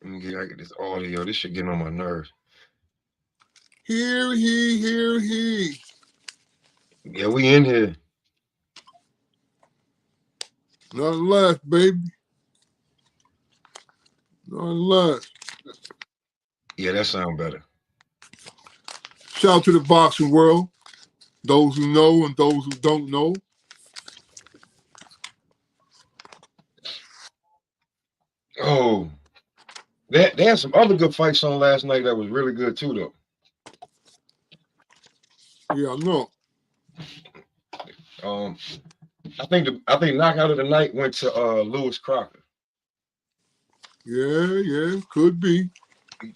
Let me get this audio. This shit getting on my nerves. Hear he, hear he. Yeah, we in here. Nothing less, baby. Nothing less. Yeah, that sound better. Shout out to the boxing world. Those who know and those who don't know. Oh, they had some other good fights on last night that was really good too, though. Yeah, I know. Um, I think knockout of the night went to Lewis Crocker. Yeah, could be. He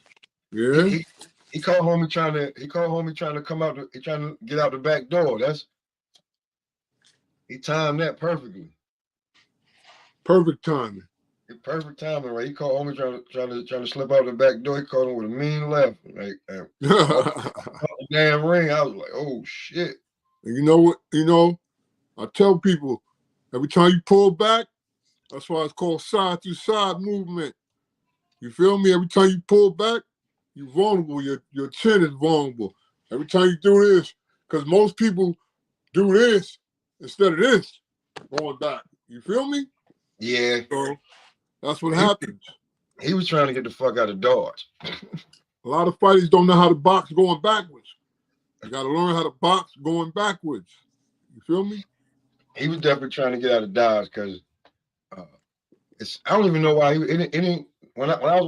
Yeah. he he called homie trying to come out. He trying to get out the back door. He timed that perfectly. Perfect timing. Perfect timing, right? He called homie trying to slip out the back door. He caught him with a mean left, like off the damn ring. I was like, oh shit. And you know what? I tell people every time you pull back, that's why it's called side to side movement. You feel me? Every time you pull back, you're vulnerable. Your chin is vulnerable. Every time you do this, because most people do this instead of this, going back. You feel me? Yeah, So that's what he happens. he was trying to get the fuck out of Dodge. A lot of fighters don't know how to box going backwards. You got to learn how to box going backwards. You feel me? He was definitely trying to get out of Dodge because uh, it's. I don't even know why it didn't. When I was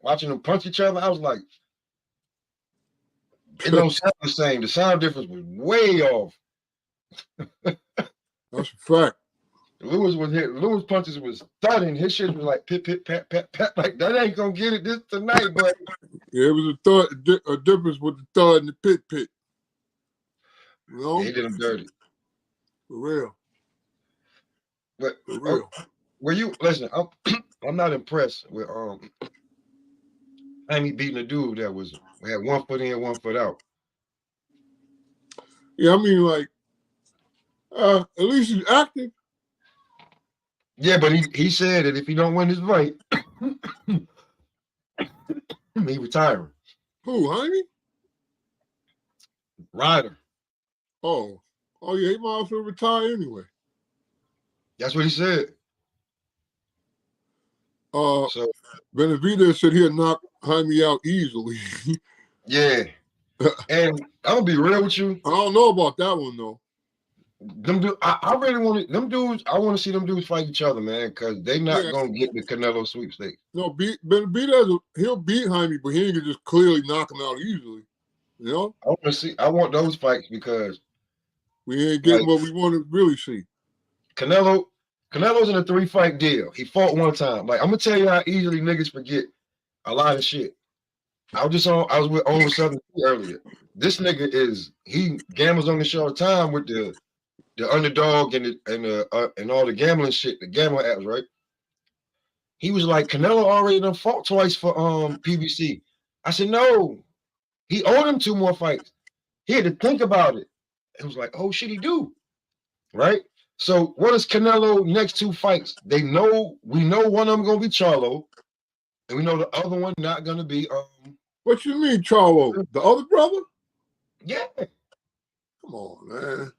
watching them punch each other, I was like, it don't sound the same. The sound difference was way off. That's a fact. Lewis punches was thudding. His shit was like pit pit pat pat pat. Like that ain't gonna get it this tonight, but Yeah, it was a difference with the thud and the pit pit. You know? yeah, he did him dirty. For real. But For real. were you listen? I'm not impressed with Amy beating a dude that had 1 foot in, 1 foot out. Yeah, I mean, like, at least he's active. Yeah, but he said that if he don't win this fight, he retiring. Who, Jaime? Ryder. Oh. Oh, yeah, he might as well retire anyway. That's what he said. So Benavidez said he'll knock Jaime out easily. yeah, and I'm gonna be real with you. I don't know about that one, though. I really want them dudes. I want to see them dudes fight each other, man, because they not Yeah. gonna get the Canelo sweepstakes. No, Benavidez, he'll beat Jaime, but he ain't gonna just clearly knock him out easily. You know? I want to see. I want those fights because We ain't getting like what we want to really see. Canelo's in a 3-fight deal. He fought one time. Like I'm gonna tell you how easily niggas forget a lot of shit. I was with Over Southern earlier. This nigga he gambles on the show all the time with the underdog and all the gambling shit, the gambling apps, right? He was like, Canelo already done fought twice for PBC. I said, no, he owed him 2 more fights. He had to think about it. It was like, oh shit, he do. Right? So what is Canelo next 2 fights? We know one of them gonna be Charlo, and we know the other one not gonna be What you mean, Charlo? The other brother? yeah. Come on, man.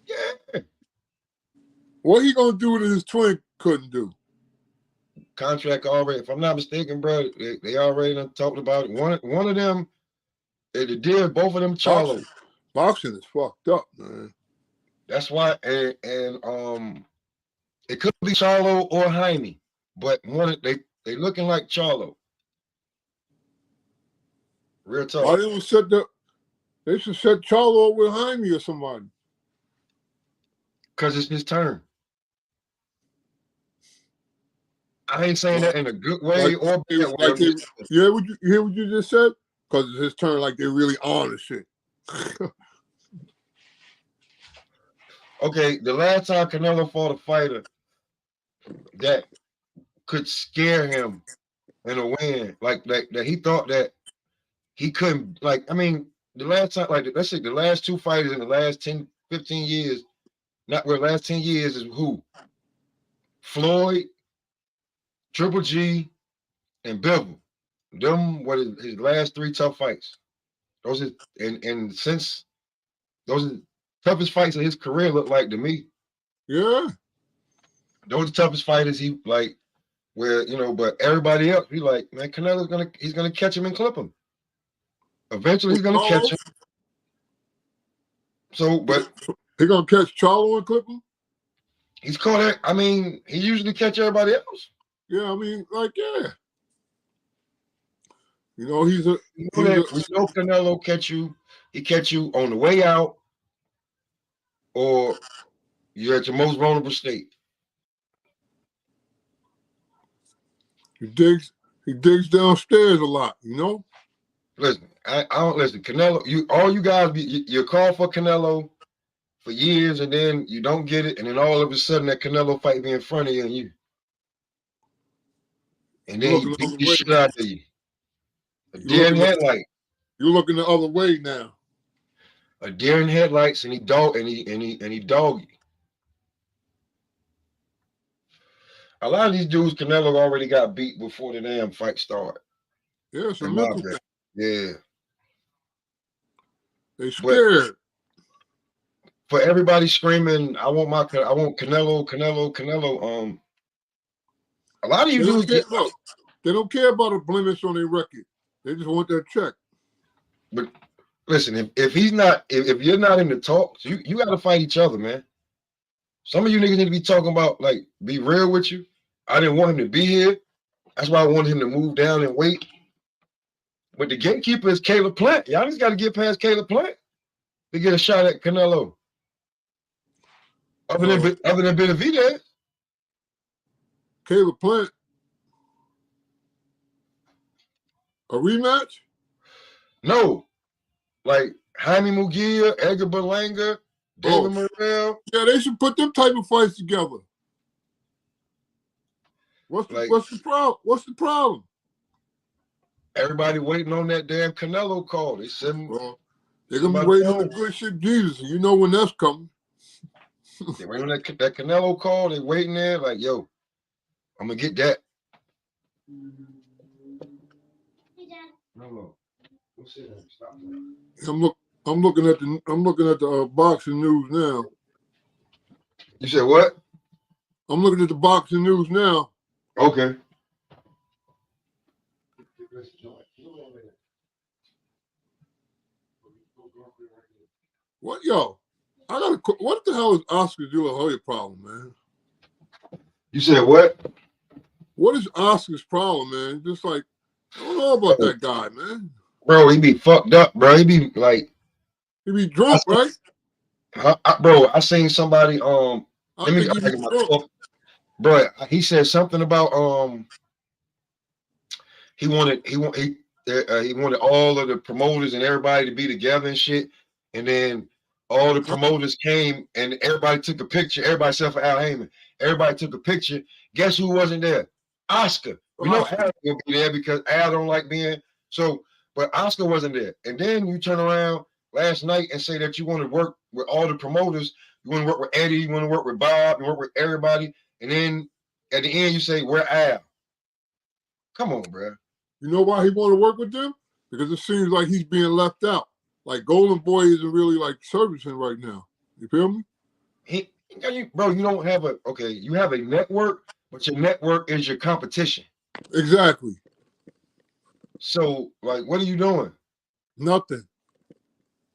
Yeah. What he gonna do that his twin couldn't do? Contract already, if I'm not mistaken, bro, they already done talked about it. One of them, the deal, both of them Charlo. Boxing is fucked up, man. That's why, and it could be Charlo or Jaime, but they looking like Charlo. Real talk. Why didn't set they should set Charlo up with Jaime or somebody. Because it's his turn. I ain't saying that in a good way or bad way. You hear what you just said? Because it's his turn, like they really on the shit. Okay, the last time Canelo fought a fighter that could scare him in a win, like that he thought that he couldn't, like, I mean, the last time, like, let's say the last 2 fighters in the last 10, 15 years, not where last 10 years is who? Floyd, Triple G, and Bivol. Them were his last 3 tough fights. Those are and since those are the toughest fights of his career look like to me. Yeah. Those are the toughest fighters he like where, but everybody else, he like, man, he's gonna catch him and clip him. Eventually he's gonna catch him. So, but he gonna catch Charlo and clip him? He's caught it. I mean, he usually catch everybody else. Yeah, I mean, yeah. He's a. We know Canelo catch you. He catch you on the way out, or you're at your most vulnerable state. He digs downstairs a lot. Listen, I don't listen. Canelo, you guys you call for Canelo for years, and then you don't get it, and then all of a sudden that Canelo fight be in front of you, and then he beat the shit out of you. A deer in headlight. You're looking the other way now. A deer in headlights, and he dog you. A lot of these dudes, Canelo already got beat before the damn fight started. Yeah, it's a mental thing. Yeah. They scared. For everybody screaming, I want Canelo. A lot of you dudes they don't care about a blemish on their record. They just want their check. But listen, if you're not in the talks, you got to fight each other, man. Some of you niggas need to be talking about, like, be real with you. I didn't want him to be here. That's why I wanted him to move down and wait. But the gatekeeper is Caleb Plant. Y'all just got to get past Caleb Plant to get a shot at Canelo. Other than Benavidez. Caleb Plant. A rematch? No. Like Jaime Munguia, Edgar Berlanga, David Morrell. Yeah, they should put them type of fights together. What's the problem? What's the problem? Everybody waiting on that damn Canelo call. They said they're gonna be waiting on the good shit, Jesus. You know when that's coming. They waiting on that Canelo call. They waiting there, like, yo, I'm gonna get that. Hey, Dad. No. Stop. I'm looking at the boxing news now. You said what? I'm looking at the boxing news now. Okay. What, what the hell is Oscar De La Hoya problem, man? You said what? What is Oscar's problem, man? Just like, I don't know about that guy, man. Bro, he be fucked up, bro. He be like, he be drunk, right? Bro, I seen somebody let me bro, he said something about he wanted all of the promoters and everybody to be together and shit, and then all the promoters came and everybody took a picture. Everybody except for Al Heyman. Everybody took a picture. Guess who wasn't there? Oscar. We know Al will be there because Al don't like being so. But Oscar wasn't there. And then you turn around last night and say that you want to work with all the promoters. You want to work with Eddie. You want to work with Bob. You work with everybody. And then at the end, you say, where Al? Come on, bro. You know why he want to work with them? Because it seems like he's being left out. Like Golden Boy isn't really like servicing right now. You feel me? Bro, you don't have you have a network, but your network is your competition. Exactly. So, like, what are you doing? Nothing.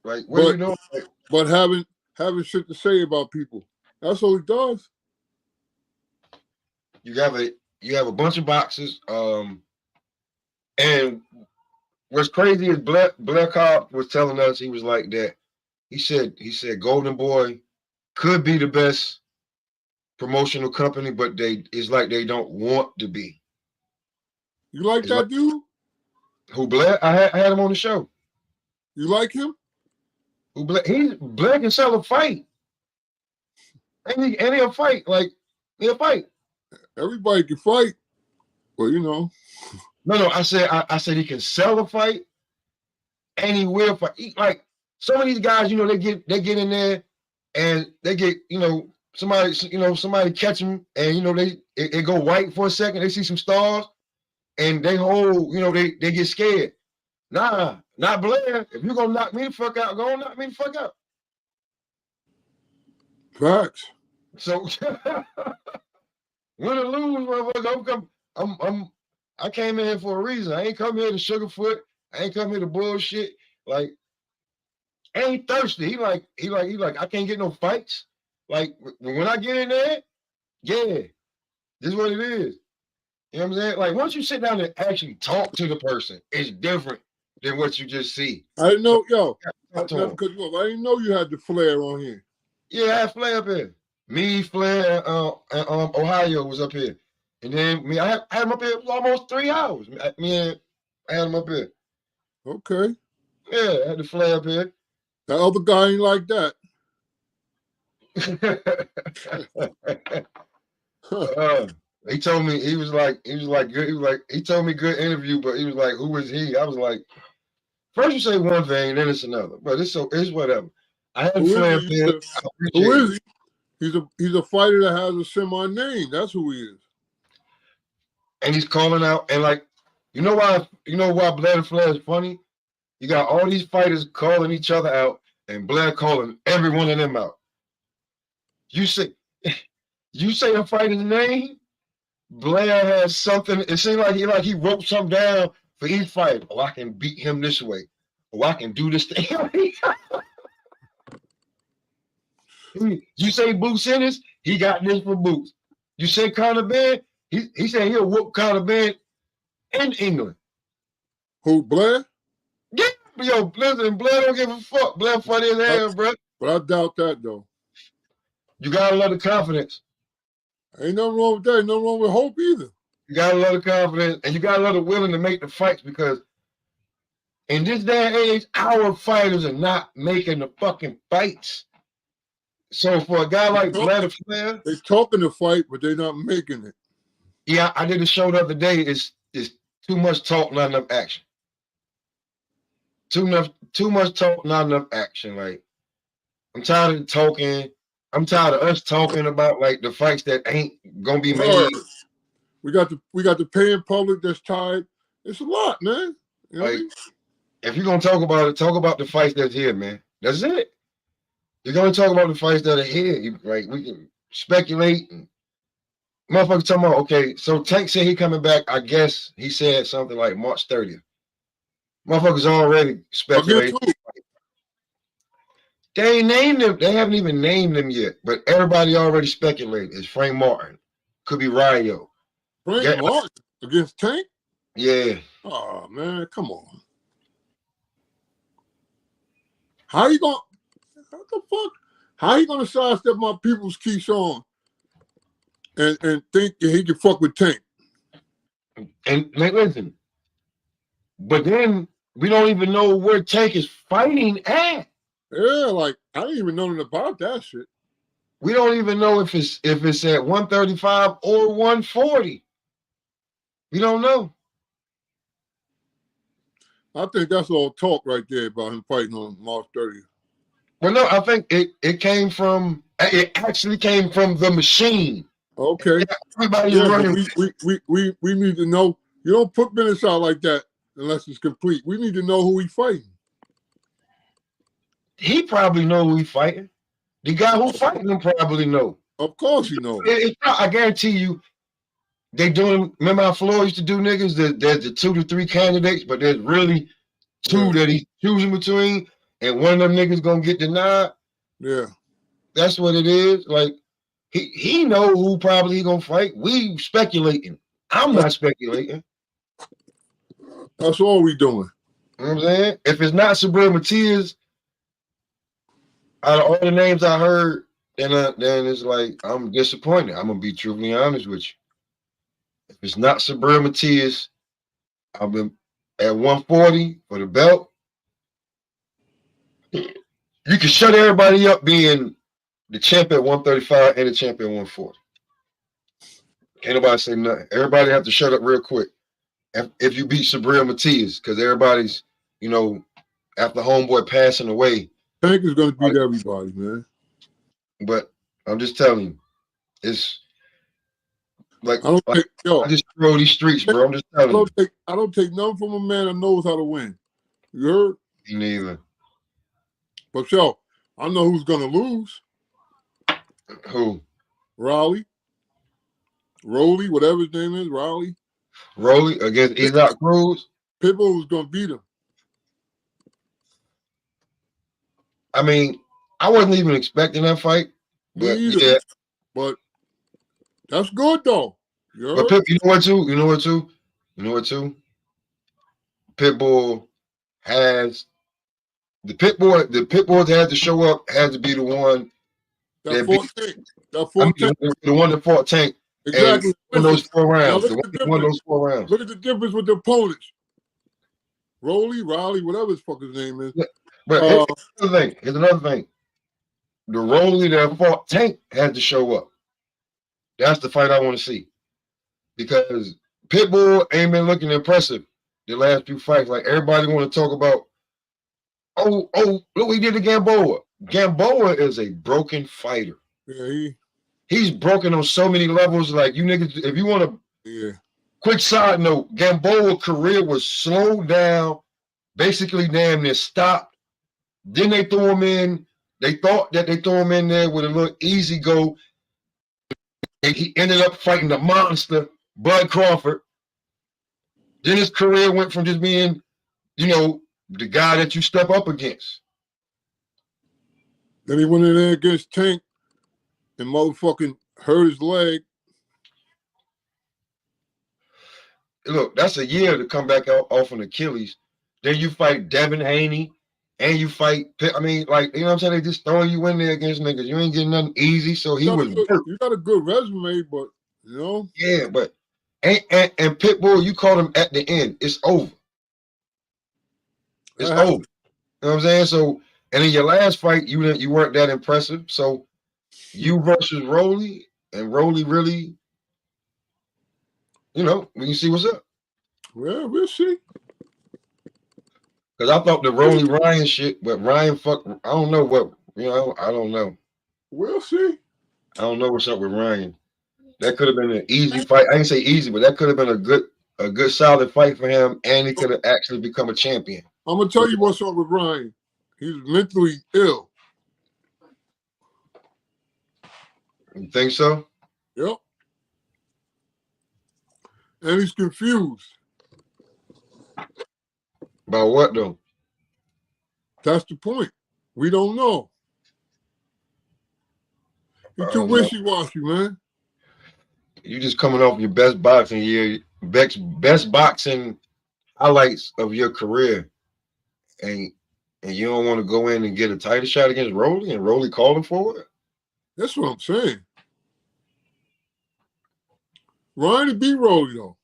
Like, what are you doing? But having shit to say about people. That's all he does. You have a bunch of boxes. And what's crazy is Blair Cobb was telling us, he was like that. He said Golden Boy could be the best promotional company, but it's like they don't want to be. You like that dude? Who, Blair? I had him on the show. You like him? Who, Blair? Blair can sell a fight. And he'll fight. Like, he'll fight. Everybody can fight. Well, you know. No, I said he can sell a fight and he will fight. Like, some of these guys, they get in there and they get, somebody catch them and, it go white for a second. They see some stars and they hold, they get scared. Nah, not Blair. If you're gonna knock me the fuck out, go on knock me the fuck out. Facts. So win or lose, motherfucker, I came in here for a reason. I ain't come here to sugarfoot. I ain't come here to bullshit. Like, I ain't thirsty. He like, I can't get no fights. Like, when I get in there, yeah, this is what it is. You know what I'm saying? Like, once you sit down and actually talk to the person, it's different than what you just see. I didn't know, Because I didn't know you had the flair on here. Yeah, I had Flair up here. Me, Flair, and Ohio was up here. And then I had him up here for almost 3 hours. I had him up here. Okay. Yeah, I had the Flair up here. That other guy ain't like that. He told me he told me good interview, but he was like, who is he? I was like, first you say one thing, then it's another. But it's whatever. I had Flair up here. Who is he? He's a fighter that has a semi-name. That's who he is. And he's calling out, and like, you know why Blair and Flair is funny? You got all these fighters calling each other out, and Blair calling every one of them out. You say a fighter's name, Blair has something. It seems like he wrote something down for each fight. Oh, I can beat him this way. Oh, I can do this thing. You say Boots Ennis, he got this for Boots. You say Conor Benn, he said he'll whoop Conor Benn in England. Who, Blair? Yeah, yo, listen, Blair don't give a fuck. Blair funny as hell, bro. But I doubt that, though. You got a lot of confidence. Ain't nothing wrong with that. Ain't nothing wrong with hope either. You got a lot of confidence, and you got a lot of willing to make the fights, because in this day and age, our fighters are not making the fucking fights. So for a guy like Blair Flair, they're talking the fight, but they're not making it. Yeah, I did a show the other day. It's too much talk, not enough action. Too much talk, not enough action. Like, I'm tired of talking. I'm tired of us talking about like the fights that ain't gonna be made. We got the paying public that's tired. It's a lot, man. You know like, if you're gonna talk about it, talk about the fights that's here, man. That's it. You're gonna talk about the fights that are here. Like, we can speculate. And motherfucker talking about, okay, so Tank said he coming back. I guess he said something like March 30th. Motherfuckers already speculating. They ain't named them. They haven't even named them yet. But everybody already speculated. It's Frank Martin. Could be Ryo. Frank Martin against Tank? Yeah. Oh, man, come on. How you gonna? What the fuck? How you gonna sidestep my people's Keyshawn and think that he can fuck with Tank? And listen, but then we don't even know where Tank is fighting at. Yeah, like I didn't even know nothing about that shit. We don't even know if it's at 135 or 140. We don't know. I think that's all talk right there about him fighting on March 30th. Well, no, I think it actually came from the machine. Okay. Everybody's running. We need to know. You don't put minutes out like that unless it's complete. We need to know who he's fighting. He probably know who he's fighting. The guy who's fighting him probably know. Of course he knows. I guarantee you, they doing. Remember how Floyd used to do niggas? There's the 2 to 3 candidates, but there's really 2 that he's choosing between, and one of them niggas gonna get denied. Yeah, that's what it is. Like he know who probably he gonna fight. We speculating. I'm not speculating. That's all we doing. You know what I'm saying? If it's not Sabrina Matias, out of all the names I heard, then it's like I'm disappointed. I'm gonna be truthfully honest with you. If it's not Sabrina Matias, I've been at 140 for the belt. You can shut everybody up being the champ at 135 and the champ at 140. Can't nobody say nothing. Everybody have to shut up real quick. If you beat Sabrina Matias, because everybody's, after homeboy passing away. Tank is going to beat everybody, man. But I'm just telling you, it's Like, I don't like take yo. I just throw these streets, bro. I'm just telling you. I don't take nothing from a man that knows how to win. You heard? Me neither. But yo, I know who's gonna lose. Who? Raleigh, whatever his name is, Raleigh. Rolly against Isaac Cruz. Pitbull was gonna beat him. I mean, I wasn't even expecting that fight, Me but either. yeah. But that's good though. You But heard? you know what too? You know what too? You know what too? Pitbull has the Pitbull that had to show up had to be the one That that beat. fought Tank. That I mean, fought Tank. the one that fought Tank and Exactly. won Listen, those 4 now rounds. look The at one the that won difference. those 4 rounds. Look at the difference with the opponents. Raleigh, whatever his fuck his name is. But here's another thing. Here's another thing. The Rolly that fought Tank had to show up. That's the fight I want to see. Because Pitbull ain't been looking impressive the last few fights. Like everybody want to talk about, oh, look what he did to Gamboa. Gamboa is a broken fighter. Yeah, He's broken on so many levels. Like you niggas, if you want to, yeah. quick side note, Gamboa's career was slowed down, basically damn near stopped. Then they threw him in. They thought that they threw him in there with a little easy go. And he ended up fighting the monster, Bud Crawford. Then his career went from just being, the guy that you step up against. Then he went in there against Tank and motherfucking hurt his leg. Look, that's a year to come back off an Achilles. Then you fight Devin Haney and you fight, I mean, like, you know what I'm saying? They just throwing you in there against niggas. You ain't getting nothing easy. So he was hurt. You got a good resume, but, you know? Yeah, but, and Pitbull, you caught him at the end. It's over. It's over. You know what I'm saying? So, and in your last fight, you weren't that impressive. So, you versus Rolly, and Rolly really, we can see what's up. Well, we'll see. Because I thought the Rolly Ryan shit, but Ryan I don't know what, I don't know. We'll see. I don't know what's up with Ryan. That could have been an easy fight. I didn't say easy, but that could have been a good solid fight for him, and he could have actually become a champion. I'm gonna tell you what's up with Ryan. He's mentally ill. You think so? Yep. And he's confused. About what though? That's the point. We don't know. He's too wishy-washy, man. You just coming off your best boxing year, best boxing highlights of your career, and you don't want to go in and get a title shot against Rolly, and Rolly calling for it? That's what I'm saying. Ryan beat Rolly though.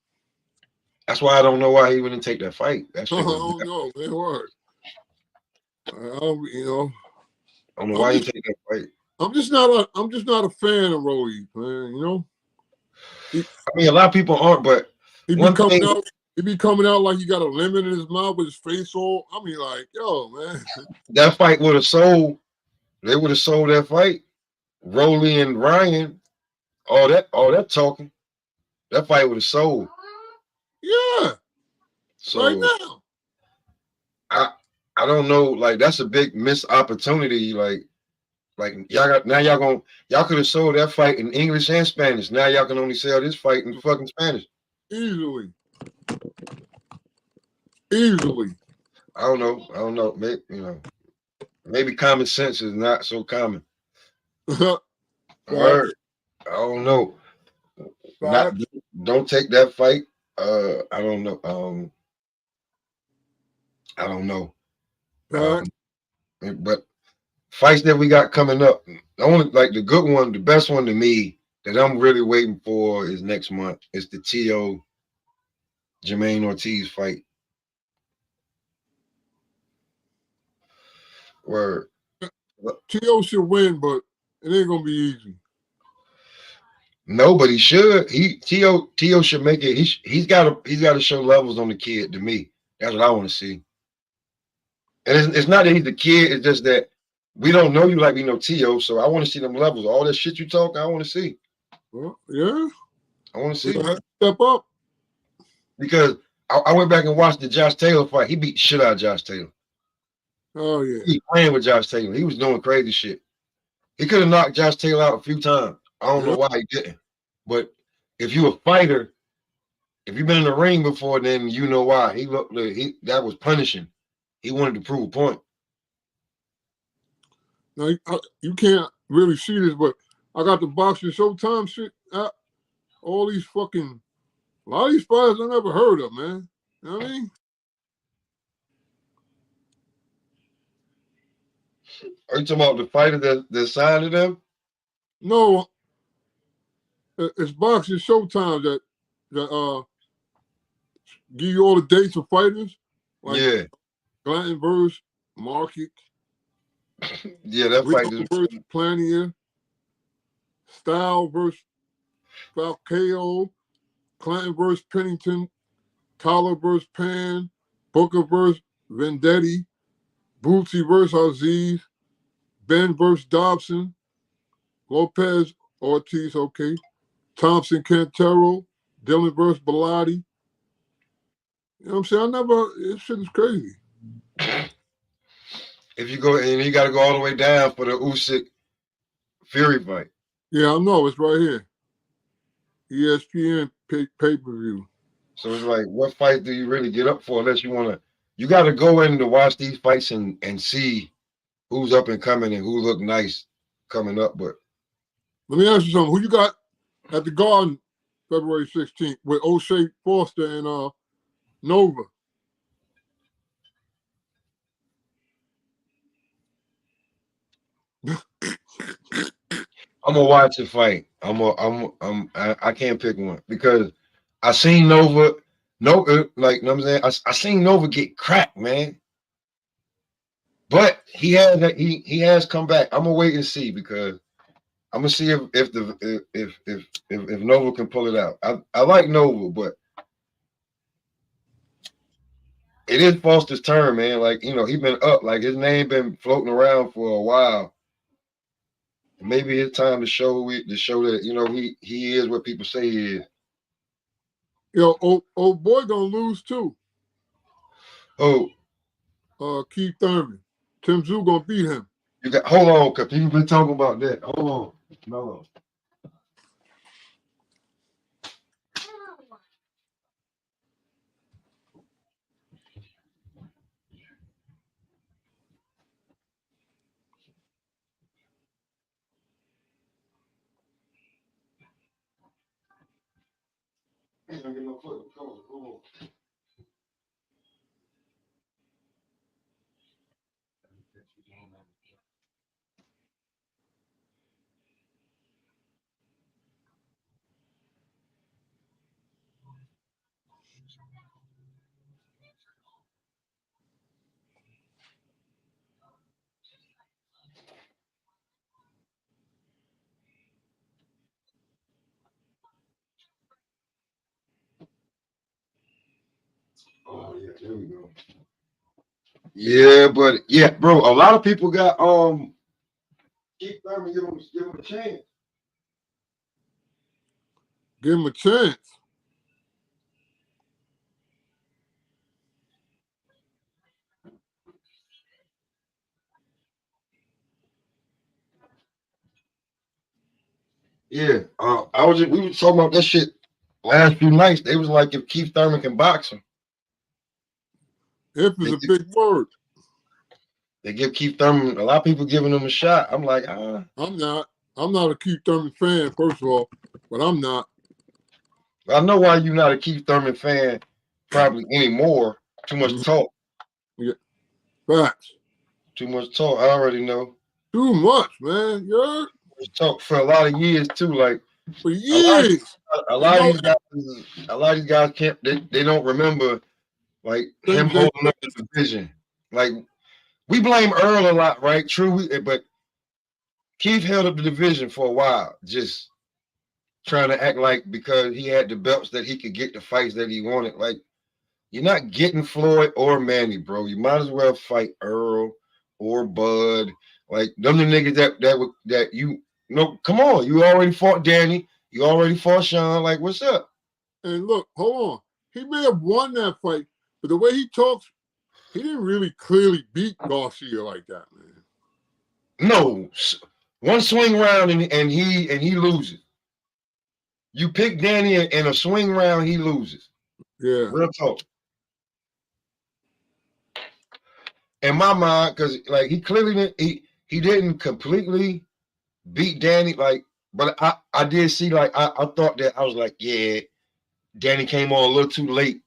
That's why I don't know why he wouldn't take that fight. That shit I don't know, man. Word. I don't know why he take that fight. I'm just not a fan of Rolly, man. I mean, a lot of people aren't, but he be coming out like he got a lemon in his mouth with his face all. I mean, like, yo, man. That fight would have sold. They would have sold that fight. Rolly and Ryan, all that talking. That fight would have sold. Yeah. So right now. I don't know. Like that's a big missed opportunity. Like y'all could have sold that fight in English and Spanish. Now y'all can only sell this fight in fucking Spanish. Easily. I don't know. Maybe common sense is not so common. Right. I don't know. Don't take that fight. I don't know. I don't know. But fights that we got coming up, the good one, the best one to me that I'm really waiting for is next month. It's the T.O. Jermaine Ortiz fight. Where T.O. should win, but it ain't gonna be easy. No, but he should. T.O. should make it. He's got to show levels on the kid. To me, that's what I want to see. And it's not that he's a kid. It's just that we don't know you like we know T.O. So I want to see them levels. All that shit you talk, I want to see. Well, yeah. I want to see step up because I went back and watched the Josh Taylor fight. He beat the shit out of Josh Taylor. Oh yeah, He playing with Josh Taylor. He was doing crazy shit. He could have knocked Josh Taylor out a few times. I don't know why he didn't. But if you a fighter, if you've been in the ring before, then you know why. He looked that was punishing. He wanted to prove a point. now you can't really see this, but I got the Boxing Showtime shit. All these fucking a lot of these fighters I never heard of, man. You know what I mean? Are you talking about the fighter that signed to them? No, it's Boxing Showtime that give you all the dates of fighters. Like Yeah. Glanton versus Market. Yeah, that fight Rico versus Planier. Style versus Falcao. Clanton versus Pennington. Tyler versus Pan. Booker versus Vendetti. Bootsy versus Aziz. Ben versus Dobson. Lopez Ortiz, okay. Thompson Cantero. Dylan versus Bellotti. You know what I'm saying? This shit is crazy. If you go and you got to go all the way down for the Usyk Fury fight. Yeah, I know. It's right here. ESPN pay-per-view. So it's like, what fight do you really get up for unless you want to? You got to go in to watch these fights and see who's up and coming and who look nice coming up. But let me ask you something. Who you got at the Garden February 16th with O'Shea Foster and Nova? I'm gonna watch the fight. I can't pick one because I seen Nova. No, like you know what I'm saying. I seen Nova get cracked, man. But he has come back. I'm gonna wait and see because I'm gonna see if Nova can pull it out. I like Nova, but it is Foster's turn, man. Like he been up. Like his name been floating around for a while. Maybe it's time to show that he is what people say he is. Yo, old boy gonna lose too. Oh, Keith Thurman. Tim Tszyu gonna beat him. Hold on, cause people been talking about that. Hold on, no. Oh yeah, there we go. Yeah, but yeah, bro, a lot of people got Keith Thurman give him a chance. Give him a chance. Yeah, we were talking about that shit last few nights. They was like, if Keith Thurman can box him, If is a big word. they give Keith Thurman. A lot of people giving him a shot. I'm like, I'm not a Keith Thurman fan, first of all, but I'm not. I know why you're not a Keith Thurman fan, probably anymore. Too much talk. Yeah. Facts. Too much talk. I already know. Too much, man. You heard? Talk for a lot of years too. Like for years. A lot of these guys can't. They don't remember like him holding up the division. Like we blame Earl a lot, right? True, but Keith held up the division for a while, just trying to act like because he had the belts that he could get the fights that he wanted. Like you're not getting Floyd or Manny, bro. You might as well fight Earl or Bud. Like them the niggas that you know. Come on, you already fought Danny. You already fought Sean. Like, what's up? And look, hold on. He may have won that fight, but the way he talks, he didn't really clearly beat Garcia like that, man. No, one swing round and he loses. You pick Danny in a swing round, he loses. Yeah. Real talk. In my mind, because like he clearly didn't, he didn't completely beat Danny. Like, but I did see like I thought that I was like, yeah, Danny came on a little too late.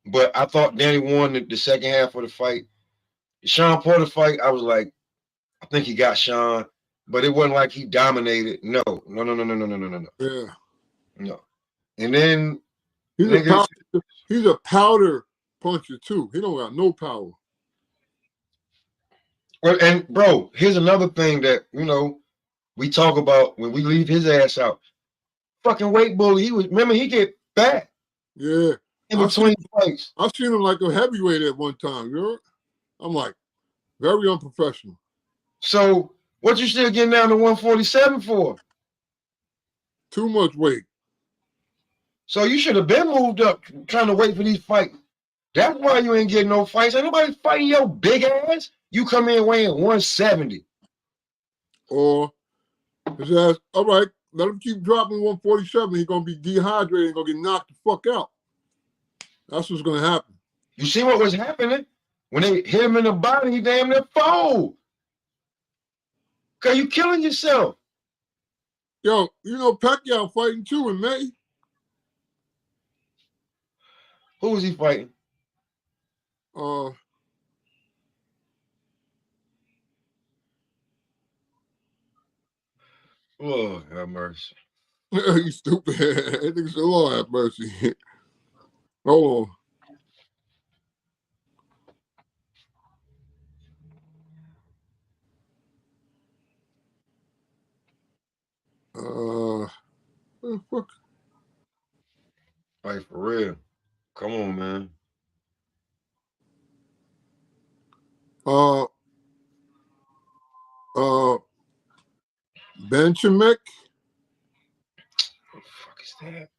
But I thought Danny won the second half of the fight. The Sean Porter fight, I was like, I think he got Sean, but it wasn't like he dominated. No. Yeah. No. And then He's a powder puncher too. He don't got no power. well, and bro, here's another thing that we talk about when we leave his ass out. Fucking weight bully. He get fat. Yeah. In between fights. I seen him like a heavyweight at one time, you know? I'm like, very unprofessional. So what you still getting down to 147 for? Too much weight. So you should have been moved up trying to wait for these fights. That's why you ain't getting no fights. Ain't nobody fighting your big ass. You come in weighing 170. Or his ass, all right, let him keep dropping 147. He's going to be dehydrated and going to get knocked the fuck out. That's what's going to happen. You see what was happening? When they hit him in the body, he damn near fold. Because you killing yourself. Yo, you know Pacquiao fighting too in May. Who was he fighting? Oh, have mercy. you stupid. I think so. Lord have mercy. Hold on. Fuck. Like, for real. Come on, man. Benchamek. What the fuck is that?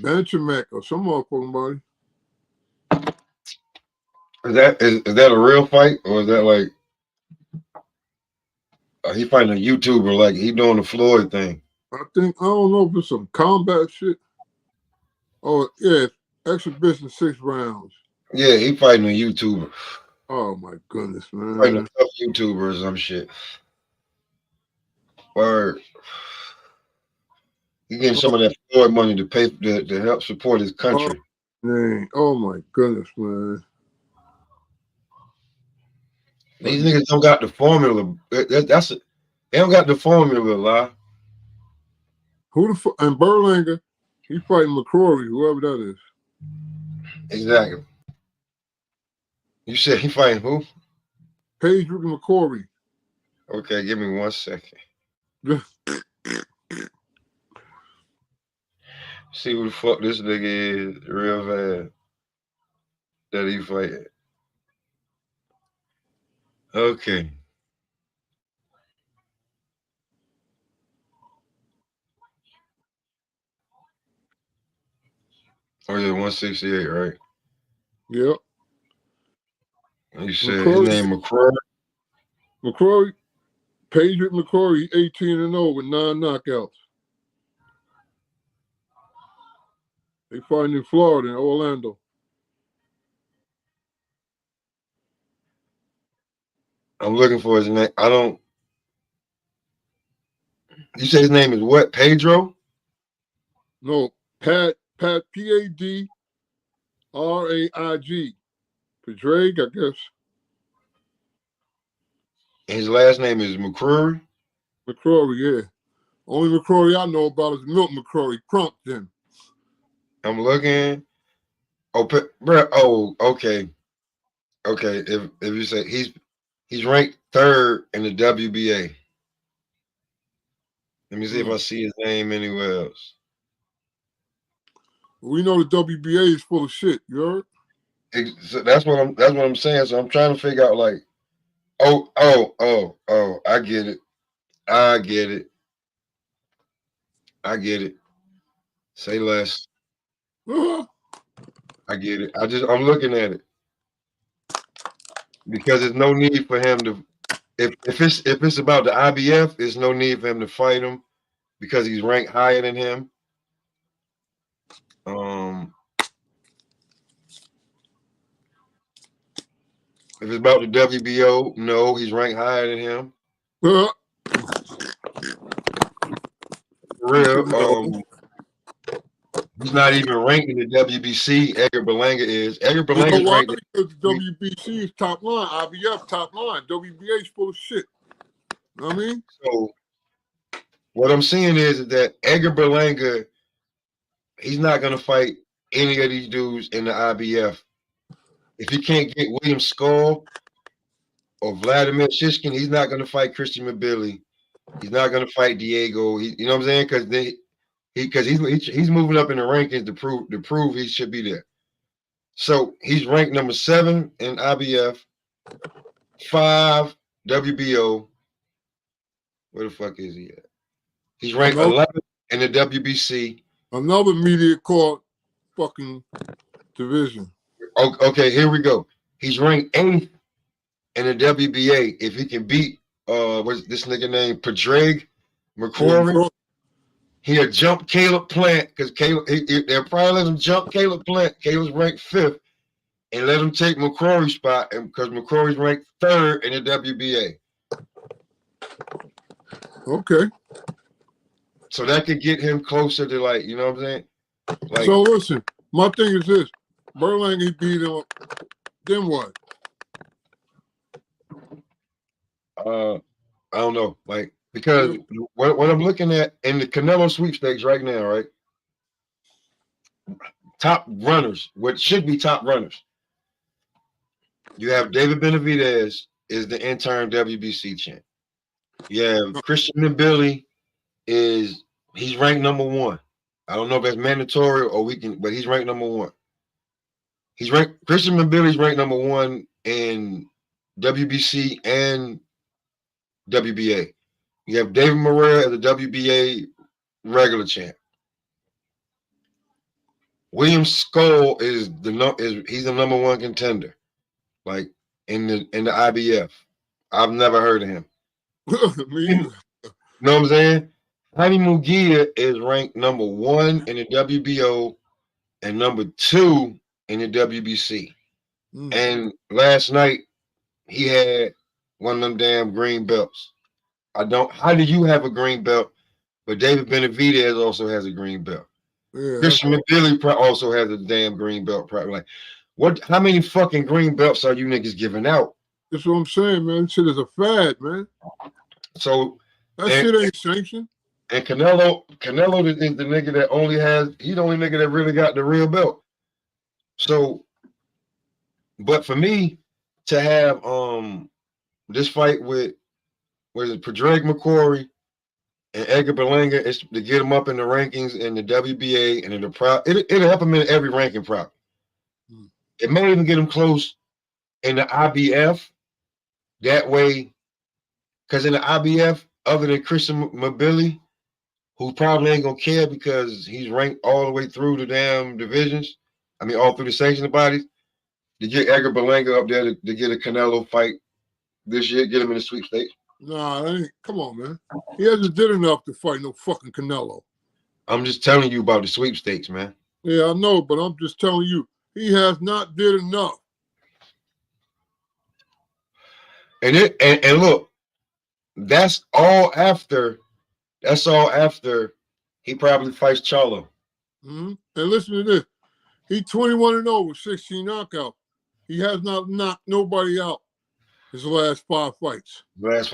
Benchamek or some motherfucking body. Is that a real fight, or is that like he fighting a YouTuber, like he doing the Floyd thing? I don't know if it's some combat shit. Oh yeah, exhibition 6 rounds. Yeah, he fighting a YouTuber. Oh my goodness, man. Fighting a tough YouTuber or some shit. Word. He getting some of that Floyd money to pay to help support his country. Oh my goodness, man. These niggas don't got the formula. They don't got the formula, lie. And Berlanger, he fighting McCrory, whoever that is. Exactly. You said he fighting who? Pedro McCrory. Okay, give me 1 second. See who the fuck this nigga is real bad that he fighting. Okay. Oh yeah, 168, right? Yep. You said his name McCrory? McCrory, Pedro McCrory, 18-0 with 9 knockouts. They fighting in Florida, in Orlando. I'm looking for his name. I don't. You say his name is what? Pedro? No, Pat P-A-D-R-A-I-G. Padraig, I guess. His last name is McCrory? McCrory, yeah. Only McCrory I know about is Milton McCrory. Crump him. I'm looking. Oh, bro. Oh, okay. Okay. If you say he's ranked 3rd in the WBA. Let me see if I see his name anywhere else. We know the WBA is full of shit. You heard? So that's what I'm saying. So I'm trying to figure out like, I get it. I get it. Say less. I get it. I'm looking at it because there's no need for him to. If it's about the IBF, there's no need for him to fight him because he's ranked higher than him. If it's about the WBO, no, he's ranked higher than him. For real. He's not even ranked in the WBC. Edgar Berlanga is. Edgar Berlanga is ranked. Because the WBC is top line, IBF top line, WBA is full of shit. You know what I mean? So what I'm saying is that Edgar Berlanga, he's not gonna fight any of these dudes in the IBF. If he can't get William Skull or Vladimir Shishkin, he's not gonna fight Christian Mabili. He's not gonna fight Diego. You know what I'm saying? Because he's moving up in the rankings to prove he should be there. So he's ranked number 7 in IBF, 5 WBO. Where the fuck is he at? He's ranked 11 in the WBC. Another media court fucking division. Okay, here we go. He's ranked 8th in the WBA. If he can beat what's this nigga named Padraig McCrory, he'll jump Caleb Plant because they'll probably let him jump Caleb Plant. Caleb's ranked 5th, and let him take McCrory's spot, and because McCrory's ranked 3rd in the WBA. Okay. So that could get him closer to, like, you know what I'm saying? Like, so listen, my thing is this: Berlanga beat him. Then what? I don't know, like, because what I'm looking at in the Canelo sweepstakes right now, right? Top runners, what should be top runners. You have David Benavidez is the interim WBC champ. You have Christian Mabili he's ranked number 1. I don't know if that's mandatory or but he's ranked number 1. Christian Mabili's ranked number 1 in WBC and WBA. You have David Morrell as the WBA regular champ. William Skull he's the number 1 contender, like in the IBF. I've never heard of him. You know what I'm saying? Jaime Munguia is ranked number 1 in the WBO and number 2 in the WBC. And last night he had one of them damn green belts. How do you have a green belt? But David Benavidez also has a green belt. Yeah, Christian Mabili also has a damn green belt. Probably. Like, how many fucking green belts are you niggas giving out? That's what I'm saying, man. Shit is a fad, man. So that shit ain't sanctioned. And Canelo is the nigga that he's the only nigga that really got the real belt. So, but for me to have this fight with Padraig McCrory and Edgar Berlanga is to get him up in the rankings in the WBA and in the it'll help him in every ranking probably. It may even get him close in the IBF that way, because in the IBF, other than Christian Mabili, who probably ain't gonna care because he's ranked all the way through the damn divisions. I mean, all through the sanctioning bodies. To get Edgar Berlanga up there to get a Canelo fight this year, get him in the sweepstakes. Nah, come on, man. He hasn't did enough to fight no fucking Canelo. I'm just telling you about the sweepstakes, man. Yeah, I know, but I'm just telling you, he has not did enough. And look, that's all after he probably fights Charlo. And listen to this. He's 21-0 with 16 knockouts. He has not knocked nobody out his last 5 fights. But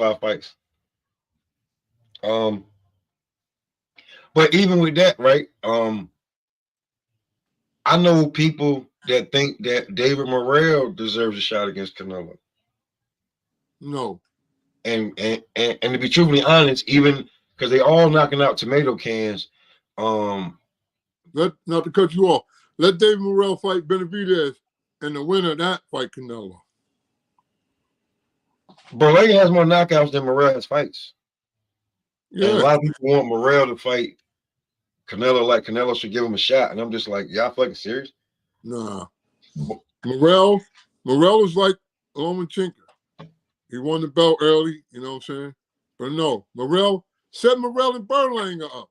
even with that, right? I know people that think that David Morrell deserves a shot against Canelo. No. And to be truthfully honest, even because they all knocking out tomato cans. Not to cut you off. Let David Morrell fight Benavidez, and the winner of that fight Canelo. Berlanga has more knockouts than Morrell has fights. Yeah. And a lot of people want Morrell to fight Canelo should give him a shot. And I'm just like, y'all fucking serious? Nah. Morrell is like Lomachenko. He won the belt early, you know what I'm saying? But no, set Morrell and Berlanger up.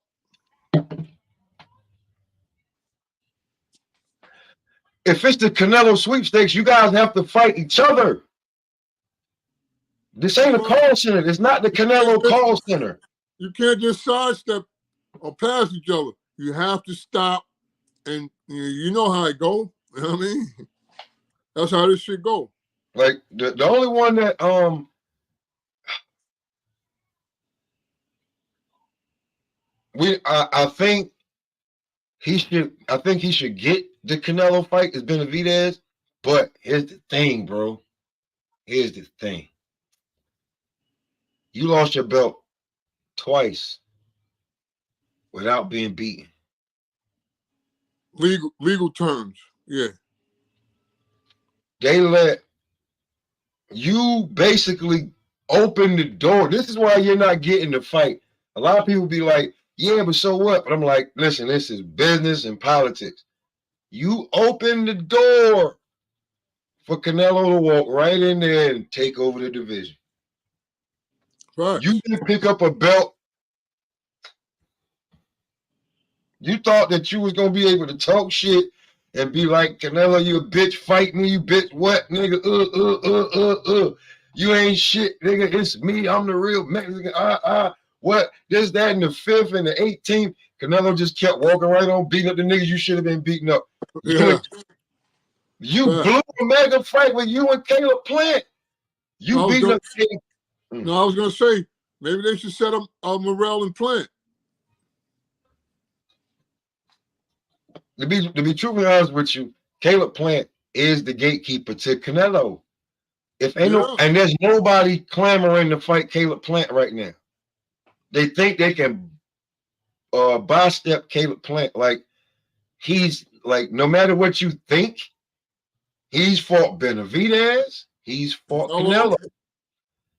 If it's the Canelo sweepstakes, you guys have to fight each other. This ain't a call center. It's not the Canelo call center. You can't just sidestep or pass each other. You have to stop, and you know how it go. You know what I mean? That's how this shit go. Like the only one that I think he should get the Canelo fight is Benavidez. But here's the thing, bro. Here's the thing. You lost your belt twice without being beaten. Legal terms, yeah. They let you basically open the door. This is why you're not getting the fight. A lot of people be like, yeah, but so what? But I'm like, listen, this is business and politics. You open the door for Canelo to walk right in there and take over the division. Right. You can pick up a belt. You thought that you was gonna be able to talk shit and be like, Canelo, you a bitch, fight me, you bitch, what, nigga, You ain't shit, nigga, it's me, I'm the real Mexican, what, this, that, and the 5th and the 18th. Canelo just kept walking right on, beating up the niggas you should have been beating up. Yeah. You blew a mega fight with you and Caleb Plant. You beat up. No, I was gonna say maybe they should set up Morrell and Plant. To be truthfully honest with you, Caleb Plant is the gatekeeper to Canelo. If ain't and there's nobody clamoring to fight Caleb Plant right now. They think they can by-step Caleb Plant. Like he's like, no matter what you think, he's fought Benavidez, he's fought Canelo.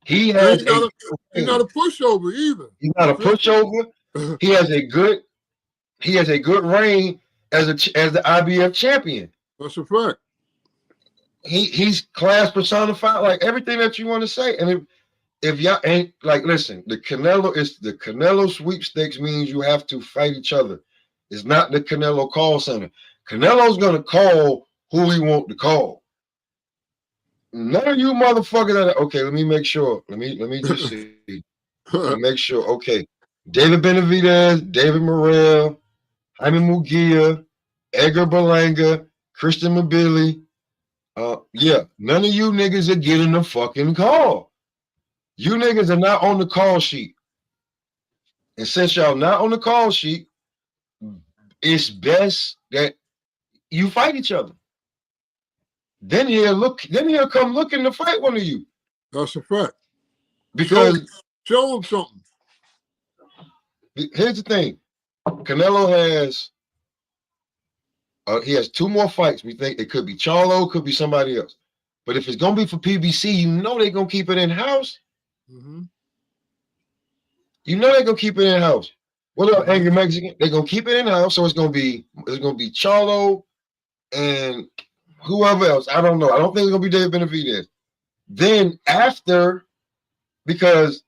He's not a pushover either. He's not a pushover. He has a good reign as the IBF champion. That's a fact. He's class personified, like everything that you want to say. And if y'all ain't like, listen, the Canelo sweepstakes means you have to fight each other. It's not the Canelo call center. Canelo's gonna call who he want to call. None of you motherfuckers that are, okay, let me make sure. Let me just see. Let me make sure. Okay. David Benavidez, David Morrell, Jaime Munguia, Edgar Berlanga, Christian Mabili. Yeah, none of you niggas are getting the fucking call. You niggas are not on the call sheet. And since y'all not on the call sheet, it's best that you fight each other. Then he'll come looking to fight one of you. That's a fact. Because show him something. Here's the thing. Canelo has he has 2 more fights. We think it could be Charlo, could be somebody else. But if it's gonna be for PBC, you know they're gonna keep it in house. Mm-hmm. You know they're gonna keep it in house. What up, Angry Mexican? They're gonna keep it in house, so it's gonna be Charlo and whoever else. I don't know. I don't think it's gonna be David Benavidez. Then after, because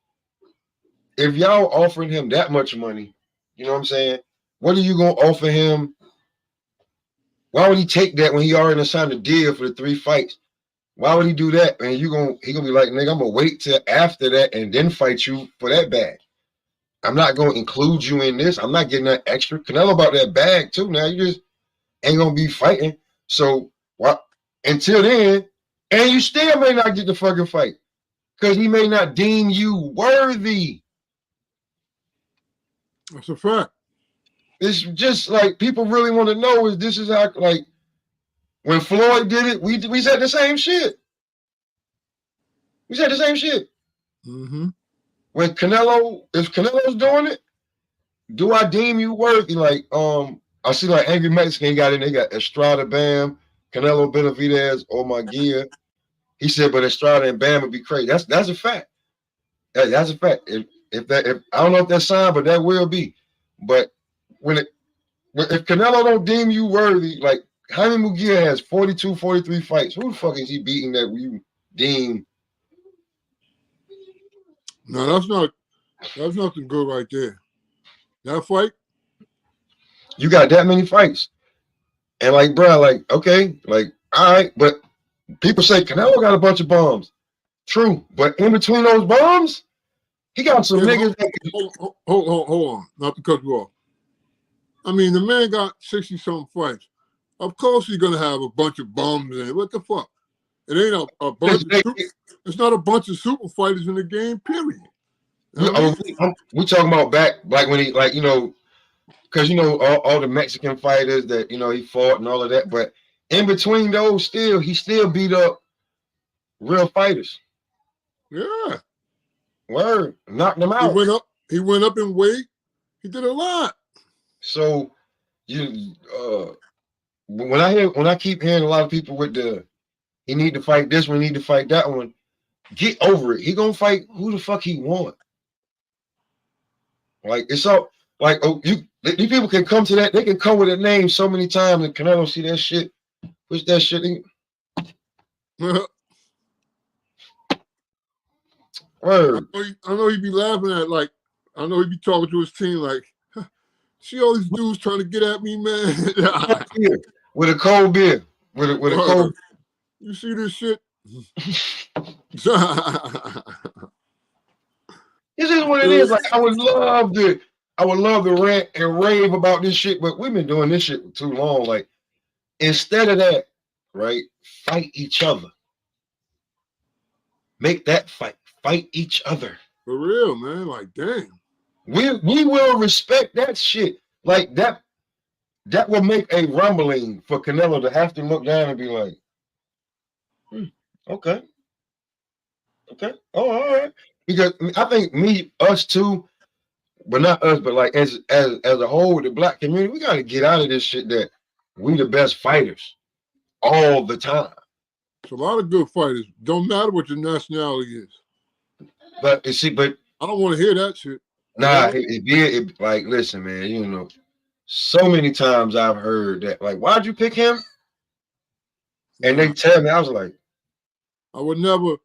if y'all offering him that much money, you know what I'm saying? What are you gonna offer him? Why would he take that when he already signed a deal for the 3 fights? Why would he do that? And he gonna be like, nigga, I'm gonna wait till after that and then fight you for that bag. I'm not gonna include you in this. I'm not getting that extra. Canelo about that bag too. Now you just ain't gonna be fighting. So what? Until then, and you still may not get the fucking fight because he may not deem you worthy. That's a fact. It's just like people really want to know is this is how, like when Floyd did it, we said the same shit. We said the same shit. Mm-hmm. When if Canelo's doing it, do I deem you worthy? Like I see like Angry Mexican got in. They got Estrada, Bam, Canelo, Benavidez, Oh My Gear. He said, but Estrada and Bam would be crazy. That's a fact. That's a fact. If I don't know if that's signed, but that will be. But when But if Canelo don't deem you worthy, like Jaime Munguia has 42, 43 fights. Who the fuck is he beating that you deem? No, that's nothing good right there. That fight. You got that many fights, and like, bro, like, okay, like, all right, but people say Canelo got a bunch of bombs. True, but in between those bombs, he got some Yeah, niggas. hold on. Not to cut you off. I mean, the man got 60-something fights. Of course he's gonna have a bunch of bums in it. What the fuck? It ain't a bunch of it's not a bunch of super fighters in the game, period. You know we talking about back like when he, like, you know, because you know all the Mexican fighters that, you know, he fought and all of that, but in between those, he still beat up real fighters. Yeah. Word, knocked them out. He went up in weight. He did a lot. So you when I keep hearing a lot of people with the he need to fight this one, need to fight that one, get over it. He gonna fight who the fuck he want. Like, it's all like, oh, these people can come to that. They can come with a name so many times, and Canelo see that shit, push that shit in. Word. I know he'd be laughing at, like, I know he'd be talking to his team like, see all these dudes trying to get at me, man. With a cold beer. With a cold. You see this shit? This is what it is. Like, I would love to rant and rave about this shit, but we've been doing this shit for too long. Like, instead of that, right, fight each other. Make that fight. Fight each other. For real, man. Like, damn. We will respect that shit. Like, that will make a rumbling for Canelo to have to look down and be like, okay. Oh, all right. Because I think us too, but not us, but like as a whole with the black community, we got to get out of this shit that we the best fighters all the time. It's a lot of good fighters. Don't matter what your nationality is. But you see, but I don't want to hear that shit. Nah, it like, listen, man, you know, so many times I've heard that, like, why'd you pick him? And they tell me, I was like, I would never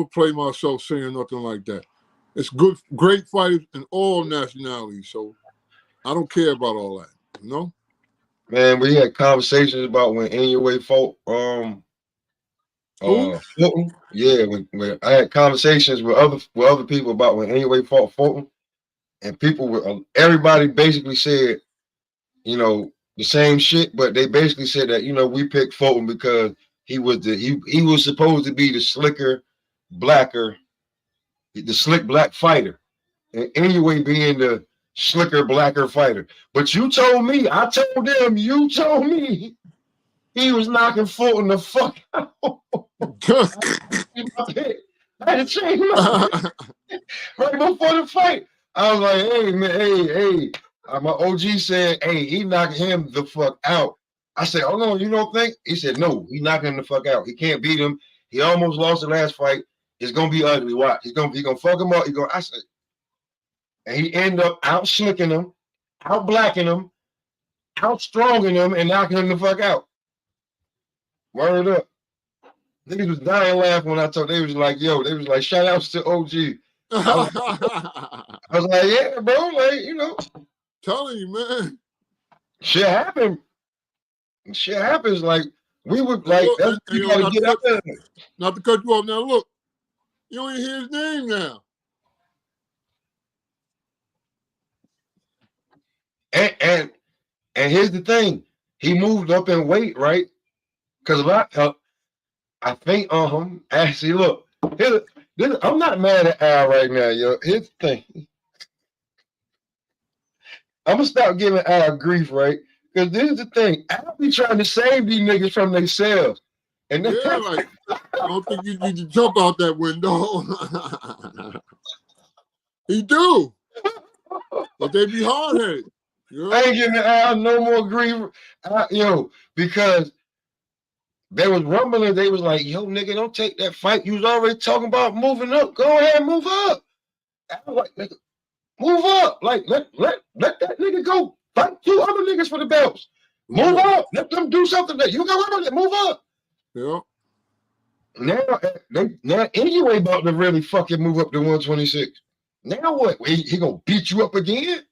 play myself saying nothing like that. It's great fighters in all nationalities, so I don't care about all that, you know? Man, we had conversations about when Inoue fought Fulton. Yeah, when I had conversations with other people about when Inoue fought Fulton, and people were everybody basically said, you know, the same shit, but they basically said that, you know, we picked Fulton because he was supposed to be the slick black fighter, and Inoue being the slicker, blacker fighter. But I told them, you told me he was knocking Fulton the fuck out. I had to change my right before the fight. I was like, hey, man, hey. My OG said, hey, he knocked him the fuck out. I said, oh, no, you don't think? He said, no, he knocking him the fuck out. He can't beat him. He almost lost the last fight. It's going to be ugly. Watch. He's gonna fuck him up. I said, and he ended up out-slicking him, out-blacking him, out-stronging him, and knocking him the fuck out. Word up. Niggas was dying laughing when I told. They was like, shout outs to OG. I was like, yeah, bro, like, you know. Telling you, man. Shit happened. Shit happens. Like, we would, like, you gotta get out there. Not to cut you off now, look. You don't even hear his name now. And here's the thing. He moved up in weight, right? Because I think actually, look, I'm not mad at Al right now, yo. Here's the thing. I'm gonna stop giving Al grief, right? Because this is the thing. Al be trying to save these niggas from themselves. And like, I don't think you need to jump out that window. He do. But they be hard-headed. You know? I ain't giving Al no more grief, because they was rumbling. They was like, yo, nigga, don't take that fight. You was already talking about moving up. Go ahead, move up. I was like, nigga, move up. Like, let that nigga go Fight 2 other niggas for the belts. Move up. Let them do something. That you got to worry about it. Move up. Yeah. Now anyway about to really fucking move up to 126. Now what? He gonna beat you up again?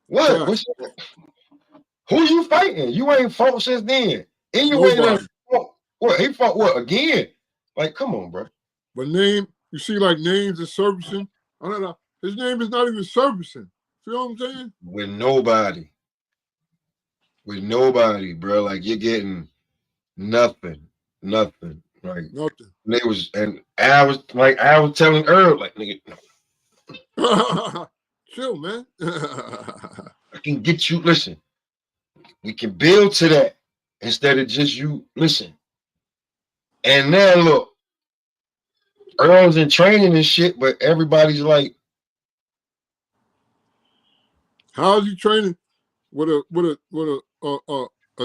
What? Right. What's who you fighting? You ain't fought since then. Anyway, what? He fought what again? Like, come on, bro. But you see, like names are surfacing. I don't know. His name is not even surfacing. Feel what I'm saying? With nobody, bro. Like you're getting nothing. Like Nothing. I was telling Earl, like, nigga, Chill, man. I can get you. Listen, we can build to that instead of just you. Listen, and now look, Earl's in training and shit, but everybody's like, How is he training with a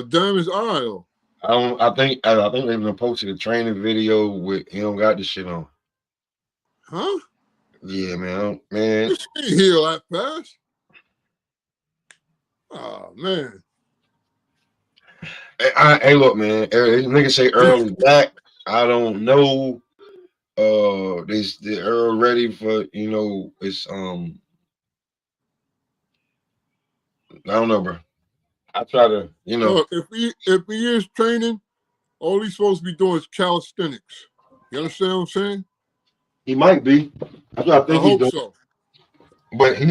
damaged eye? Though? I think they've been posted a training video with he don't got the shit on. Huh? Yeah, man. Man, This ain't heal that fast. Oh man. Hey, look, man. Niggas say Earl is back. I don't know. They Earl ready for it's I don't know, bro. I try to Look, if he is training, all he's supposed to be doing is calisthenics. You understand what I'm saying? he might be. That's what I think I hope doing. so. But he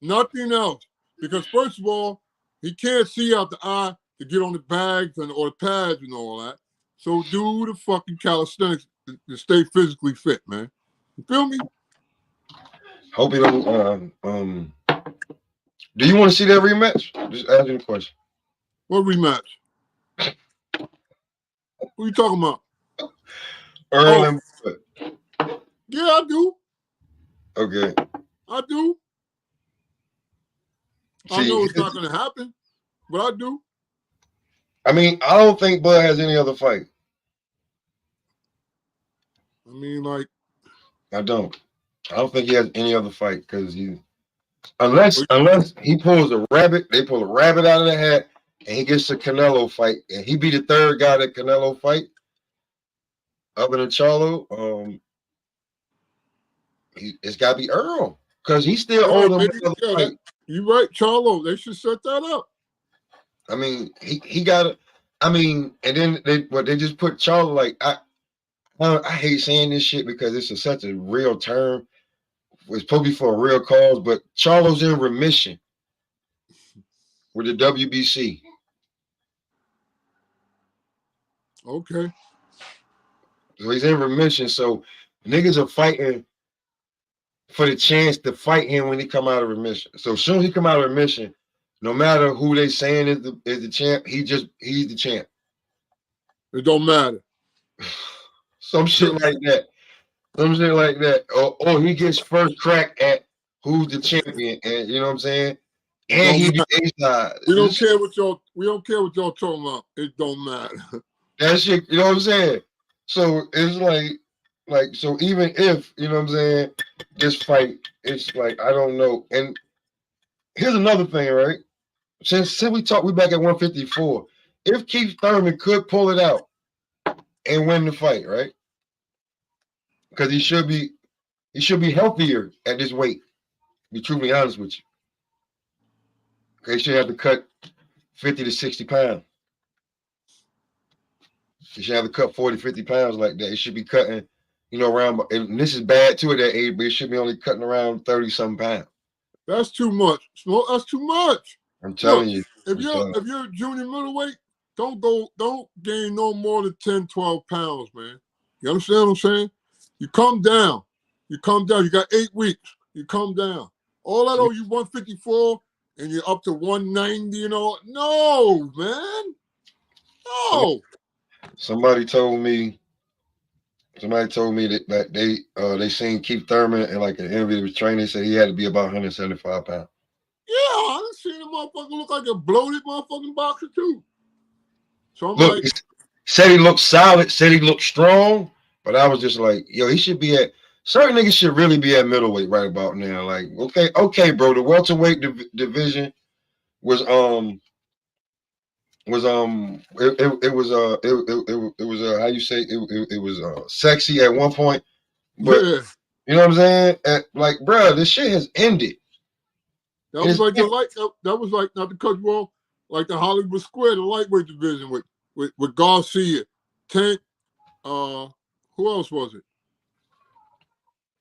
nothing else. Because first of all, he can't see out the eye to get on the bags or the pads and all that. So do the fucking calisthenics to stay physically fit, man. You feel me? hope he don't. Do you want to see that rematch? Just asking the question. What rematch? What are you talking about? Earl and Yeah, I do. okay. I do. I See, know it's not going to happen, but I do. I mean, I don't think Bud has any other fight. I mean, like, I don't think he has any other fight because unless he pulls a rabbit, they pull a rabbit out of the hat, and he gets a Canelo fight, and he be the third guy that Canelo fight, other than Charlo. It's got to be Earl because he's still owed him another fight. You're right, Charlo. They should set that up. I mean, he got to. I mean, and then they just put Charlo like I hate saying this shit because it's such a real term. It's probably for a real cause, but Charlo's in remission with the WBC. Okay. So he's in remission. So niggas are fighting for the chance to fight him when he come out of remission. So as soon as he come out of remission, no matter who they saying is the champ, he's the champ. It don't matter. Some shit like that. Or he gets first crack at who's the champion, and you know what I'm saying? And he be A-side. We don't care what y'all talking about. It don't matter. That shit, you know what I'm saying? So it's like so even if, you know what I'm saying, this fight, it's like I don't know. And here's another thing, right? Since we back at 154. If Keith Thurman could pull it out and win the fight, right? Because he should be healthier at this weight. To be truly honest with you. He should have to cut 50 to 60 pounds. He should have to cut 40, 50 pounds like that. It should be cutting, around, and this is bad too at that age, but it should be only cutting around 30-something pounds. That's too much. That's too much. I'm telling you. If you're a junior middleweight, don't gain no more than 10, 12 pounds, man. You understand what I'm saying? You come down. You got 8 weeks. You come down. All that, you 154 and you're up to 190 and all. No, man. No. Somebody told me that they seen Keith Thurman in like an interview with training, said he had to be about 175 pounds. Yeah, I done seen a motherfucker look like a bloated motherfucking boxer too. So I'm said he looked solid, said he looked strong, but I was just like, yo, he should be at. certain niggas should really be at middleweight right about now. Like, okay, bro. The welterweight division was it was how you say it was sexy at one point, but Yeah. you know what I'm saying? Like, bro, this shit has ended. That was like that was like, not to cut you off, like the Hollywood Square, the lightweight division with Garcia, Tank, who else was it?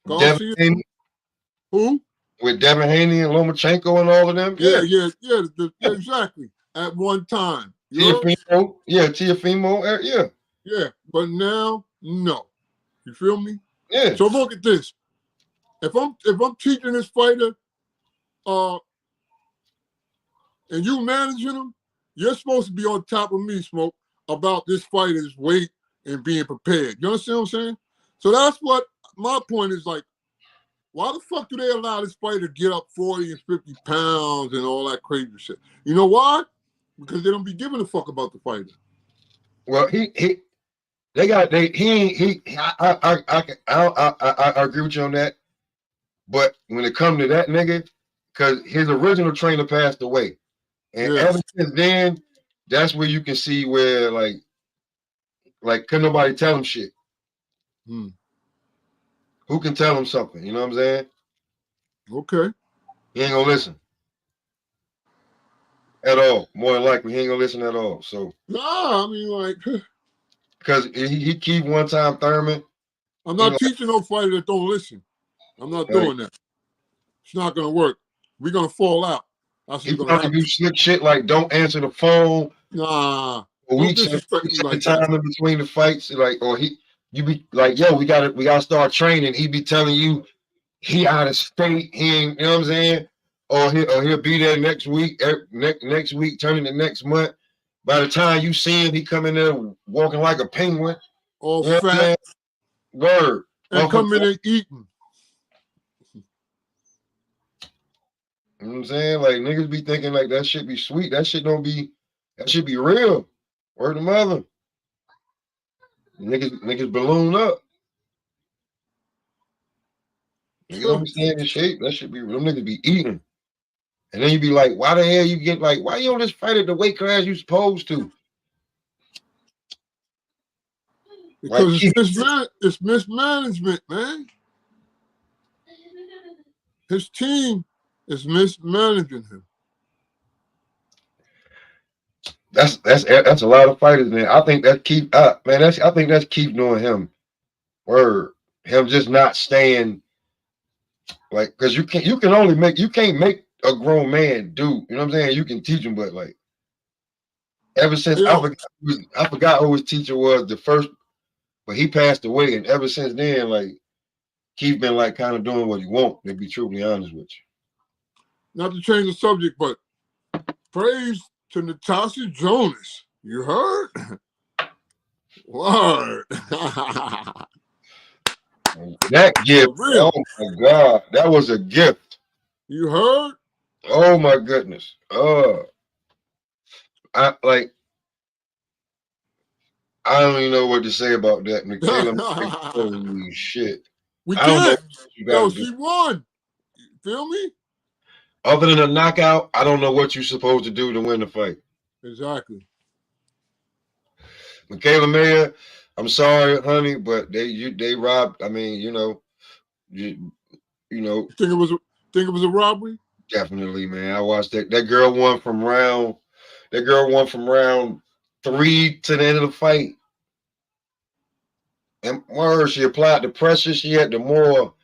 Devin Garcia, Haney, who? with Devin Haney and Lomachenko and all of them. Yeah, exactly. At one time. You heard? Tiafimo, yeah. Yeah. But now, no. You feel me? Yeah. So look at this. If I'm teaching this fighter, and you managing him, you're supposed to be on top of me, Smoke, about this fighter's weight and being prepared. You understand what I'm saying? So that's what my point is. Like, why the fuck do they allow this fighter to get up 40 and 50 pounds and all that crazy shit? You know why? Because they don't be giving a fuck about the fighter. Well, I agree with you on that. But when it comes to that nigga, because his original trainer passed away, and ever since then, that's where you can see where like couldn't nobody tell him shit. Who can tell him something? You know what I'm saying? Okay. He ain't gonna listen at all. More than likely, he ain't gonna listen at all. So nah, I mean, like, because he keep one time Thurman. I'm not teaching no fighter that don't listen. I'm not doing that. It's not gonna work. We're gonna fall out. That's He what's gonna probably happen. do slick shit like don't answer the phone. Nah, Weeks disrespect me like time that. in between the fights, like, or you be like, yo, we gotta start training. He be telling you he out of state. He ain't, you know what I'm saying? Or he'll be there next week, next week, turning the next month. By the time you see him, he come in there walking like a penguin, all fat, word, and come in and eating. You know what I'm saying? Like, niggas be thinking like that shit be sweet. That shit be real. Word to mother. Niggas balloon up. Niggas don't be staying in shape. That should be them niggas be eating. And then you be like, why the hell you get like, why you don't just fight at the weight class you supposed to? Because it's mismanagement, man. His team is mismanaging him. That's a lot of fighters, man. I think that keep up, man. I think that's keep doing him. Word. Him just not staying like, because you can't make a grown man do, you know what I'm saying? You can teach him, but like ever since I forgot who his teacher was the first, but he passed away, and ever since then, like Keith been like kind of doing what he want, to be truly honest with you. Not to change the subject, but praise to Natasha Jonas. You heard? Word. That gift, oh my God, that was a gift. You heard? Oh my goodness. I don't even know what to say about that, Michaela. Holy shit. We can't. Yo, she won. You feel me? Other than a knockout, I don't know what you're supposed to do to win the fight. Exactly. Michaela Mayer, I'm sorry, honey, but they robbed. I mean, you know. Think it was a robbery? Definitely, man. I watched that. That girl won from round 3 to the end of the fight. And word, she applied the pressure. She had the more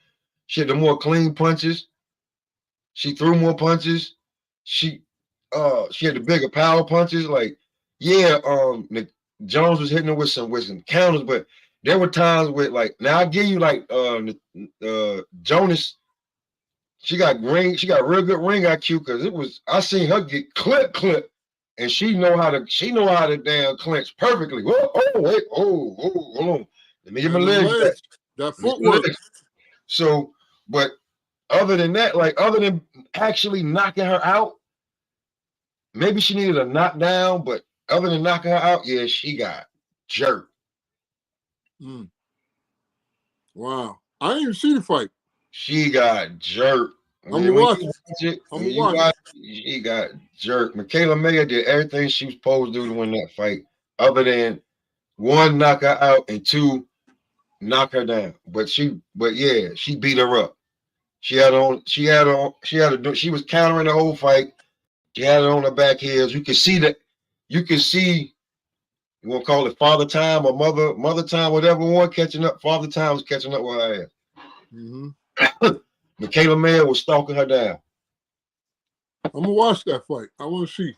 clean punches. She threw more punches. She had the bigger power punches. Like, yeah, Jones was hitting her with some counters, but there were times with like, now I give you like Jonas. She got real good ring IQ because I seen her get clip, and she know how to damn clinch perfectly. Whoa, wait, hold on. Let me get my legs. That footwork. So, but other than that, like other than actually knocking her out, maybe she needed a knockdown, but other than knocking her out, she got jerked. Wow. I didn't even see the fight. She got jerked. I'm gonna watch it. When you watch it, she got jerked. Michaela Mayer did everything she was supposed to do to win that fight, other than one, knock her out, and two, knock her down. But yeah, she beat her up. She was countering the whole fight. She had it on her back heels. You could see that. You could see. You want to call it father time or mother time, whatever one catching up. Father time was catching up with her ass. Mm-hmm. Michaela Mayer was stalking her down. I'm gonna watch that fight. I want to see.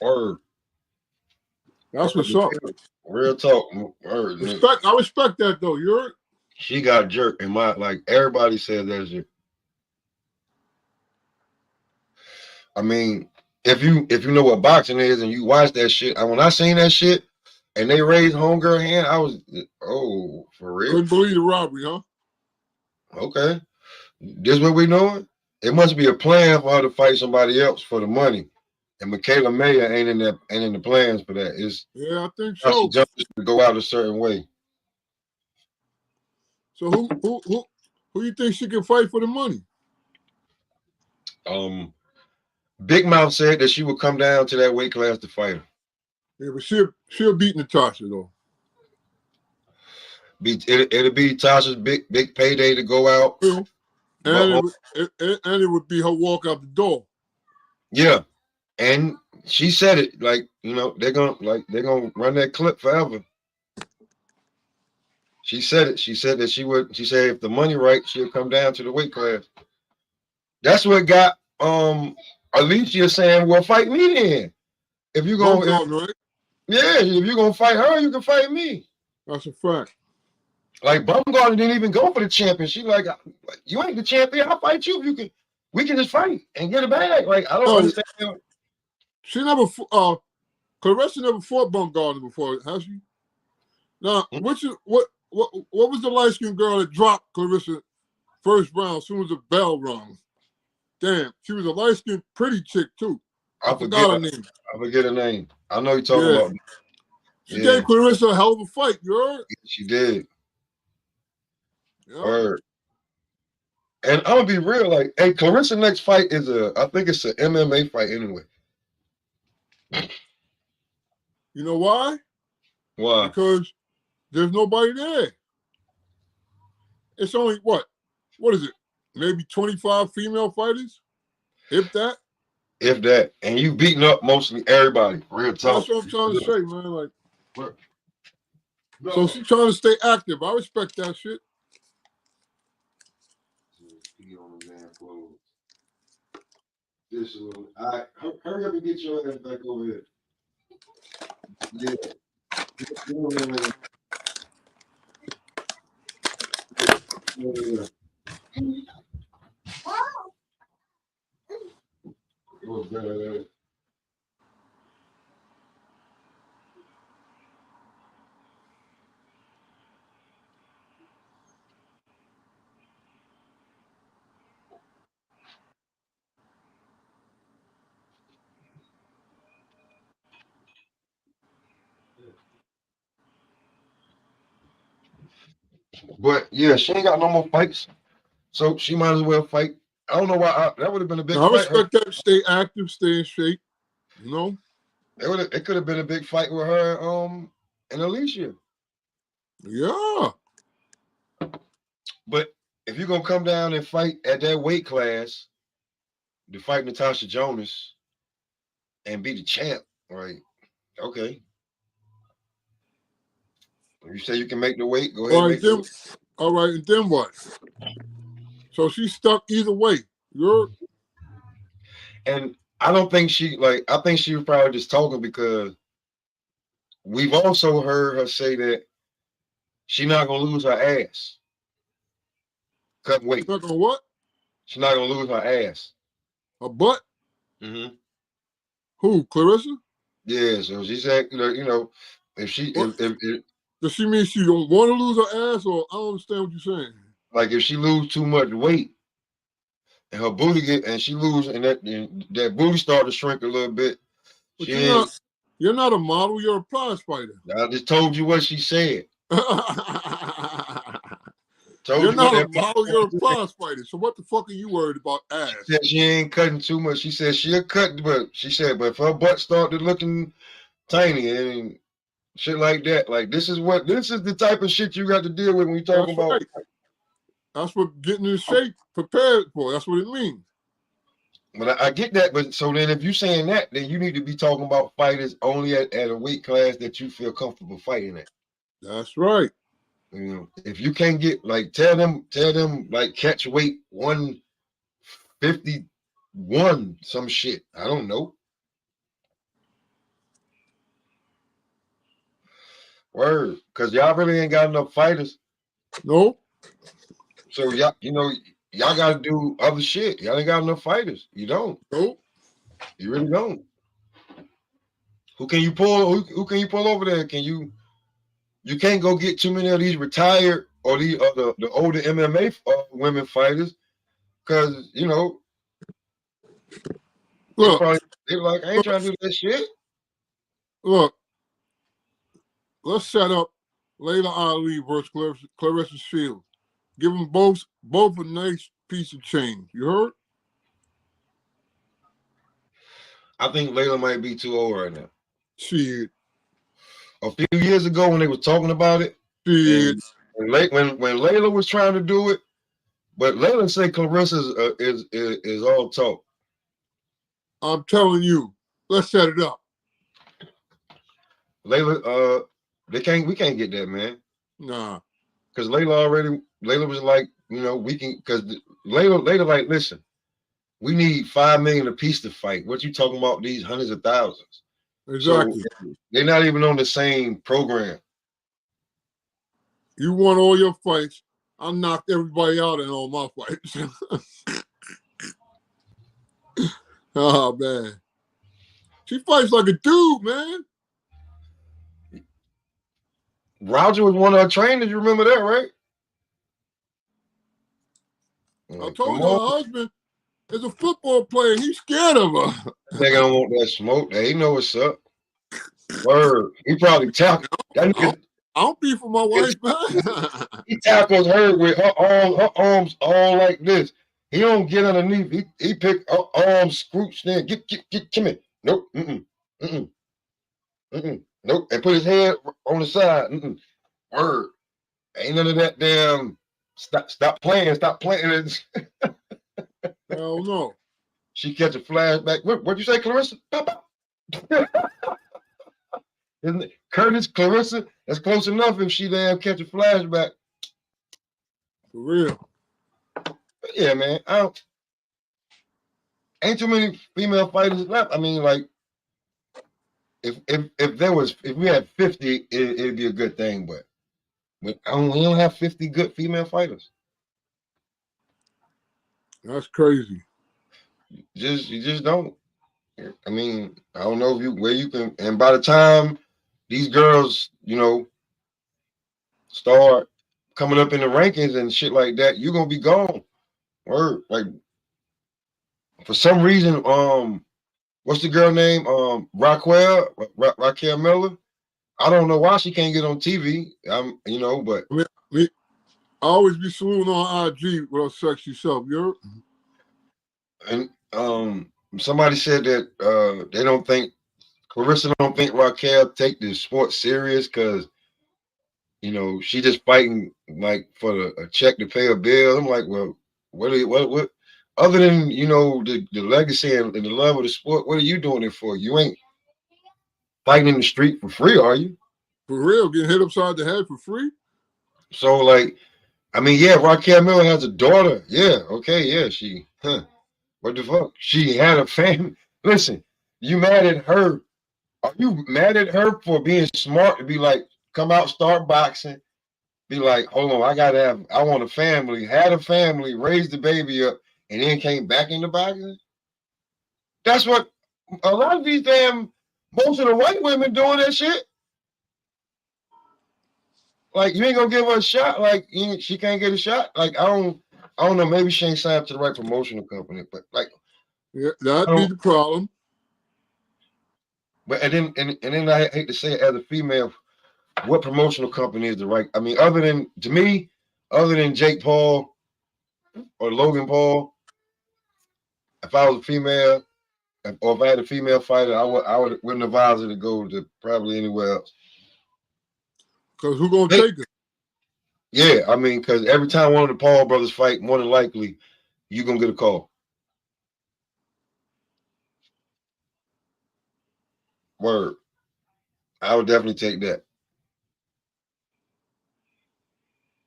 Word. That's what's up. Real talk. Word, I respect that though. She got jerked, and everybody said that's it. I mean, if you know what boxing is and you watch that shit, when I seen that shit and they raised homegirl hand, I was, oh, for real? Couldn't believe the robbery, huh? Okay. This what we doing? It must be a plan for her to fight somebody else for the money. And Michaela Mayer ain't in the plans for that. Yeah, I think so. Just to go out a certain way. So who you think she can fight for the money? Big Mouth said that she would come down to that weight class to fight her. Yeah, but she'll beat Natasha though. It'll be Tasha's big payday to go out. And it would be her walk out the door. Yeah. And she said it, like, they're gonna run that clip forever. She said it. She said that she said if the money right, she'll come down to the weight class. That's what got Alicia saying, well, fight me then. If you're gonna right? Yeah, if you're gonna fight her, you can fight me. That's a fact. Like Bumgarner didn't even go for the champion. She like, you ain't the champion. I'll fight you. We can just fight and get a bag. Like, I don't understand. She never Clarissa never fought Bumgarner before, has she? Now, what was the light-skinned girl that dropped Clarissa first round as soon as the bell rung? Damn, she was a light-skinned pretty chick too. I forgot her name. I forget her name. I know you're talking about. She gave Clarissa a hell of a fight, you heard? She did. Yeah. Word. And I'm gonna be real, like, hey, Clarissa next fight is I think it's an MMA fight anyway. You know why? Why? Because there's nobody there. It's only what is it? Maybe 25 female fighters, if that. If that, and you beating up mostly everybody. Real talk. That's what I'm trying to say, man. Like, so she's trying to stay active. I respect that shit. Hurry up and get your ass back over here. Yeah. But yeah, she ain't got no more fights, so she might as well fight. I don't know why that would have been a big fight. I respect that. Stay active, stay in shape. You know, it could have been a big fight with her and Alicia. Yeah. But if you're gonna come down and fight at that weight class to fight Natasha Jonas and be the champ, right? Okay. You say you can make the weight, go ahead. All right, and then what? So she's stuck either way. And I don't think I think she was probably just talking because we've also heard her say that she's not gonna lose her ass. Cut weight. She's not gonna what? She's not gonna lose her ass. Her butt? Mm-hmm. Who, Clarissa? Yeah, so she said, if she does she mean she don't want to lose her ass, or I don't understand what you're saying? Like if she lose too much weight and her booty she lose and that booty start to shrink a little bit. But you're not a model, you're a prize fighter. I just told you what she said. Told You're you what not a that model, you're a prize fighter. So what the fuck are you worried about ass? She said she ain't cutting too much. She said she'll cut, but she said, but if her butt started looking tiny and shit like that, like this is the type of shit you got to deal with when you talk That's about. right. That's what getting in shape prepared for. That's what it means. But I get that. But so then if you're saying that, then you need to be talking about fighters only at a weight class that you feel comfortable fighting at. That's right. You know, if you can't get like tell them like catch weight 151, some shit. I don't know. Word, because y'all really ain't got enough fighters. No. So y'all, y'all got to do other shit. Y'all ain't got enough fighters. You don't. Nope. You really don't. Who can you pull? Who can you pull over there? Can you? You can't go get too many of these retired or the older MMA women fighters, because Look, they're like, I ain't trying to do that shit. look. Let's set up Layla Ali versus Clarissa Shields. Give them both a nice piece of change. You heard? I think Layla might be too old right now. Shit. A few years ago when they was talking about it, Shit. and when Layla was trying to do it, but Layla said Clarissa is all talk. I'm telling you, let's set it up. Layla, we can't get that, man. Nah. Because Layla was like, we can, because Layla like, listen, we need $5 million a piece to fight. What you talking about? These hundreds of thousands. Exactly. So they're not even on the same program. You won all your fights. I knocked everybody out in all my fights. Oh man. She fights like a dude, man. Roger was one of her trainers. You remember that, right? I told you her husband is a football player. He's scared of her. They don't want that smoke. They know what's up. Word. He probably tackled. I don't beef with my wife, man. He tackles her with her arms all like this. He don't get underneath. He pick her arms scrooch there. Get come here. Nope. Nope. And put his head on the side. Word. Ain't none of that damn. Stop playing. Stop playing. Hell no. She catch a flashback. What'd you say, Clarissa? Isn't it Curtis, Clarissa? That's close enough if she damn catch a flashback. For real. But yeah, man. Ain't too many female fighters left. I mean, like, if we had 50, it'd be a good thing, but we don't have 50 good female fighters. That's crazy. You just don't. I mean, I don't know where you can, and by the time these girls, start coming up in the rankings and shit like that, you're gonna be gone. Or like, for some reason, what's the girl name? Raquel Miller. I don't know why she can't get on TV. But I always be saluting on IG with her sexy self. You heard? And somebody said that they don't think Clarissa don't think Raquel take the sport serious because she just fighting like for a check to pay a bill. I'm like, well, what other than the legacy and the love of the sport, what are you doing it for? You ain't fighting in the street for free, are you? For real, getting hit upside the head for free? So like, I mean, yeah, Raquel Miller has a daughter. Yeah, okay, yeah, what the fuck? She had a family. Listen, you mad at her? Are you mad at her for being smart to be like, come out, start boxing, be like, hold on, I want a family, had a family, raised the baby up, and then came back into boxing? That's what a lot of these most of the white women doing that shit. Like, you ain't gonna give her a shot. Like, she can't get a shot. Like, I don't know. Maybe she ain't signed up to the right promotional company, but like, yeah, that'd be the problem. But and then I hate to say it, as a female, what promotional company is the right? I mean, other than, to me, other than Jake Paul or Logan Paul, if I was a female, or if I had a female fighter, wouldn't advise her to go to probably anywhere else. Because who gonna take it? Yeah, I mean, because every time one of the Paul brothers fight, more than likely, you're gonna get a call. Word. I would definitely take that.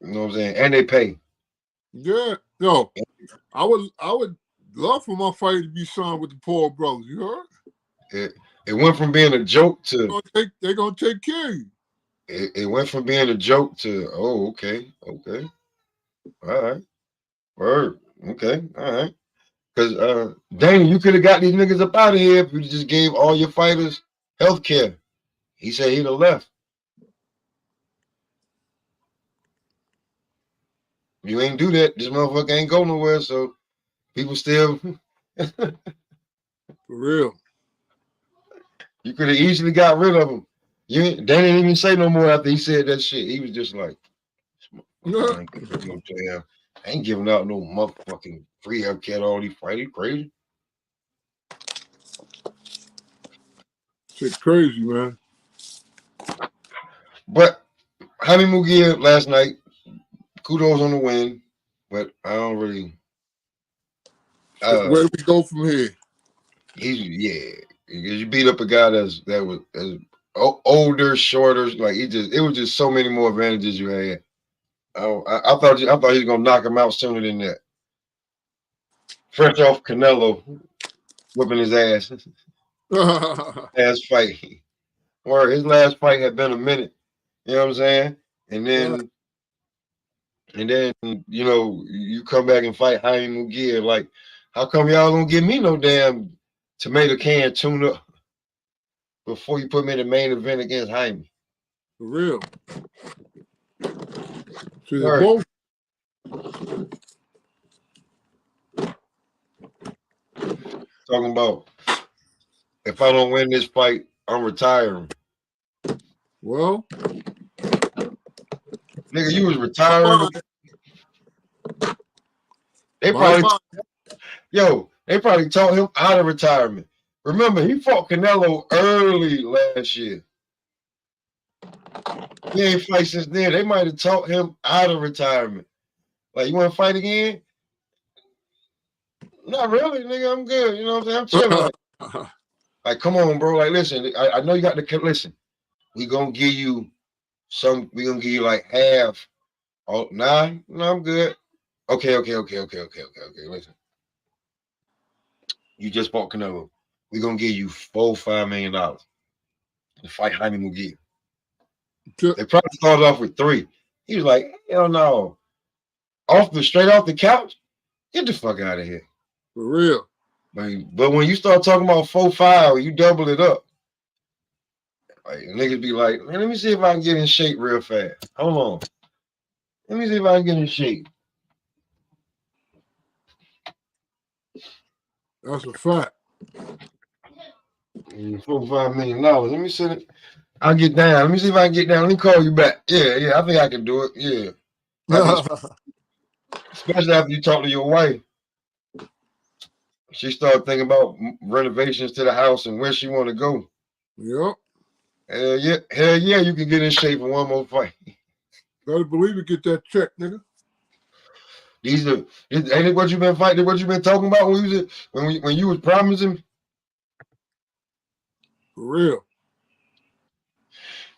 You know what I'm saying? And they pay. Yeah, no. I would love for my fighter to be signed with the Paul brothers. You heard? It went from being a joke to they're gonna take care of you. It went from being a joke to okay, all right, word, okay, all right. Because dang, you could have got these niggas up out of here if you just gave all your fighters health care. He said he'd have left. You ain't do that. This motherfucker ain't go nowhere, so people still. For real. You could have easily got rid of him. They didn't even say no more after he said that shit. He was just like, I ain't giving out no motherfucking free healthcare to all these fighters. Crazy. Shit crazy, man. But Jaime Munguia last night, kudos on the win, but I don't really. Where do we go from here? You beat up a guy that was older, shorter. Like it was just so many more advantages you had. I thought he was gonna knock him out sooner than that. Fresh off Canelo whipping his ass. Last fight. Or his last fight had been a minute. You know what I'm saying? And then you know, you come back and fight Jaime Munguia. Like, how come y'all don't give me no damn tomato can tuna before you put me in the main event against Jaime? For real. So Right. both. Talking about if I don't win this fight, I'm retiring. Well, nigga, you was retiring. They probably taught him out of retirement. Remember, he fought Canelo early last year. He ain't fight since then. They might have taught him out of retirement. Like, you want to fight again? Not really, nigga. I'm good. You know what I'm saying? I'm chilling. Like, come on, bro. Like, listen, I know you got to listen. We gonna give you like half. Oh, nah, no, I'm good. Okay. Listen. You just bought Canelo. We're gonna give you $4-5 million to fight Jaime Munguia. They probably started off with 3. He was like, hell no. Straight off the couch, get the fuck out of here. For real. But when you start talking about 4-5, you double it up. Like niggas be like, man, let me see if I can get in shape real fast. Hold on. Let me see if I can get in shape. That's a fact. $4-5 million. Let me sit it. I'll get down. Let me see if I can get down. Let me call you back. Yeah. I think I can do it. Yeah. Especially after you talk to your wife. She started thinking about renovations to the house and where she want to go. Yep. Hell yeah, you can get in shape for one more fight. Better believe it, get that check, nigga. Ain't it what you been fighting? What you been talking about when you was promising? For real.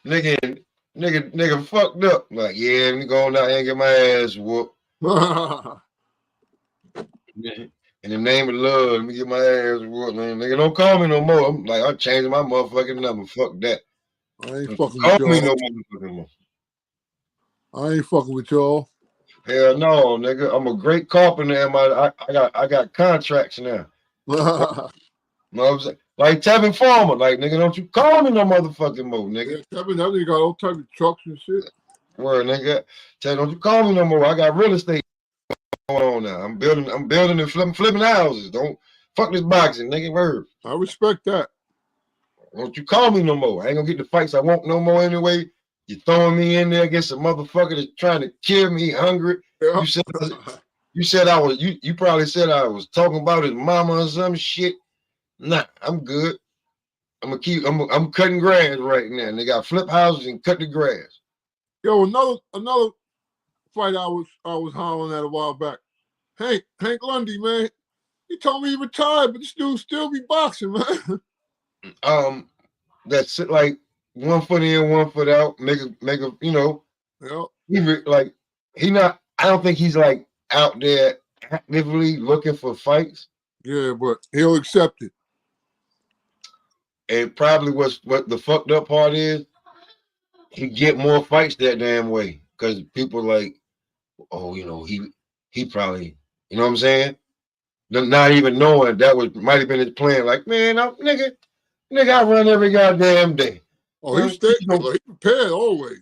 Nigga fucked up. Like, yeah, let me go on out here and get my ass whooped. In the name of love, let me get my ass whooped, man. Nigga, don't call me no more. I'm changing my motherfucking number. Fuck that. I ain't fucking call with y'all. Me no motherfucking more. I ain't fucking with y'all. Hell no, nigga. I'm a great carpenter, and I got contracts now. You know what I'm saying? Like Tevin Farmer, like nigga, don't you call me no motherfucking more, nigga. Yeah, Tevin, that nigga got all types of trucks and shit. Word, nigga. Tell don't you call me no more. I got real estate going on now. I'm building and flipping houses. Don't fuck this boxing, nigga. Word. I respect that. Don't you call me no more. I ain't gonna get the fights I want no more anyway. You throwing me in there against a motherfucker that's trying to kill me, hungry. Yeah. You said I was. You probably said I was talking about his mama or some shit. Nah, I'm good. I'm cutting grass right now. And they got flip houses and cut the grass. Yo, another fight I was hollering at a while back. Hank Lundy, man. He told me he retired, but this dude still be boxing, man. That's it, like 1 foot in, 1 foot out. Make a, you know, Yeah. he not. I don't think he's like out there actively looking for fights. Yeah, but he'll accept it. And probably what the fucked up part is, he get more fights that damn way because people like, oh, you know, he probably, you know what I'm saying? Not even knowing that might have been his plan. Like, man, nigga, I run every goddamn day. Oh, he prepared always.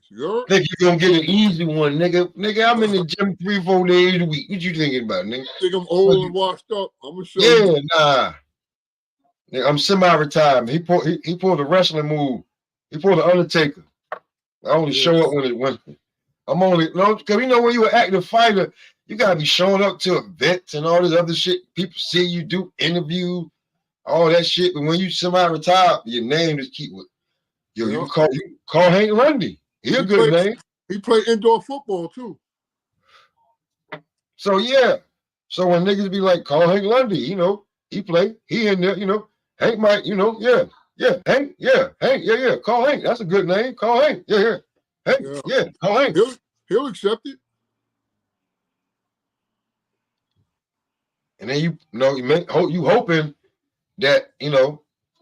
Think you gonna get an easy one, nigga? Nigga, I'm in the gym 3-4 days a week. What you thinking about, nigga? Think I'm old and washed up? I'm gonna show you. you. Nah. Nigga, I'm semi-retired. He pulled a wrestling move. He pulled the Undertaker. I only show up when I'm only because when you're an active fighter, you gotta be showing up to events and all this other shit. People see you do interviews, all that shit. But when you semi-retired, your name just keep with you call Hank Lundy. He a good name. He played indoor football too. So yeah. So when niggas be like, call Hank Lundy, he play, he in there, Hank might, Hank, Hank, call Hank. That's a good name. Call Hank. Yeah. Hank, call Hank. He'll accept it. And then you hoping that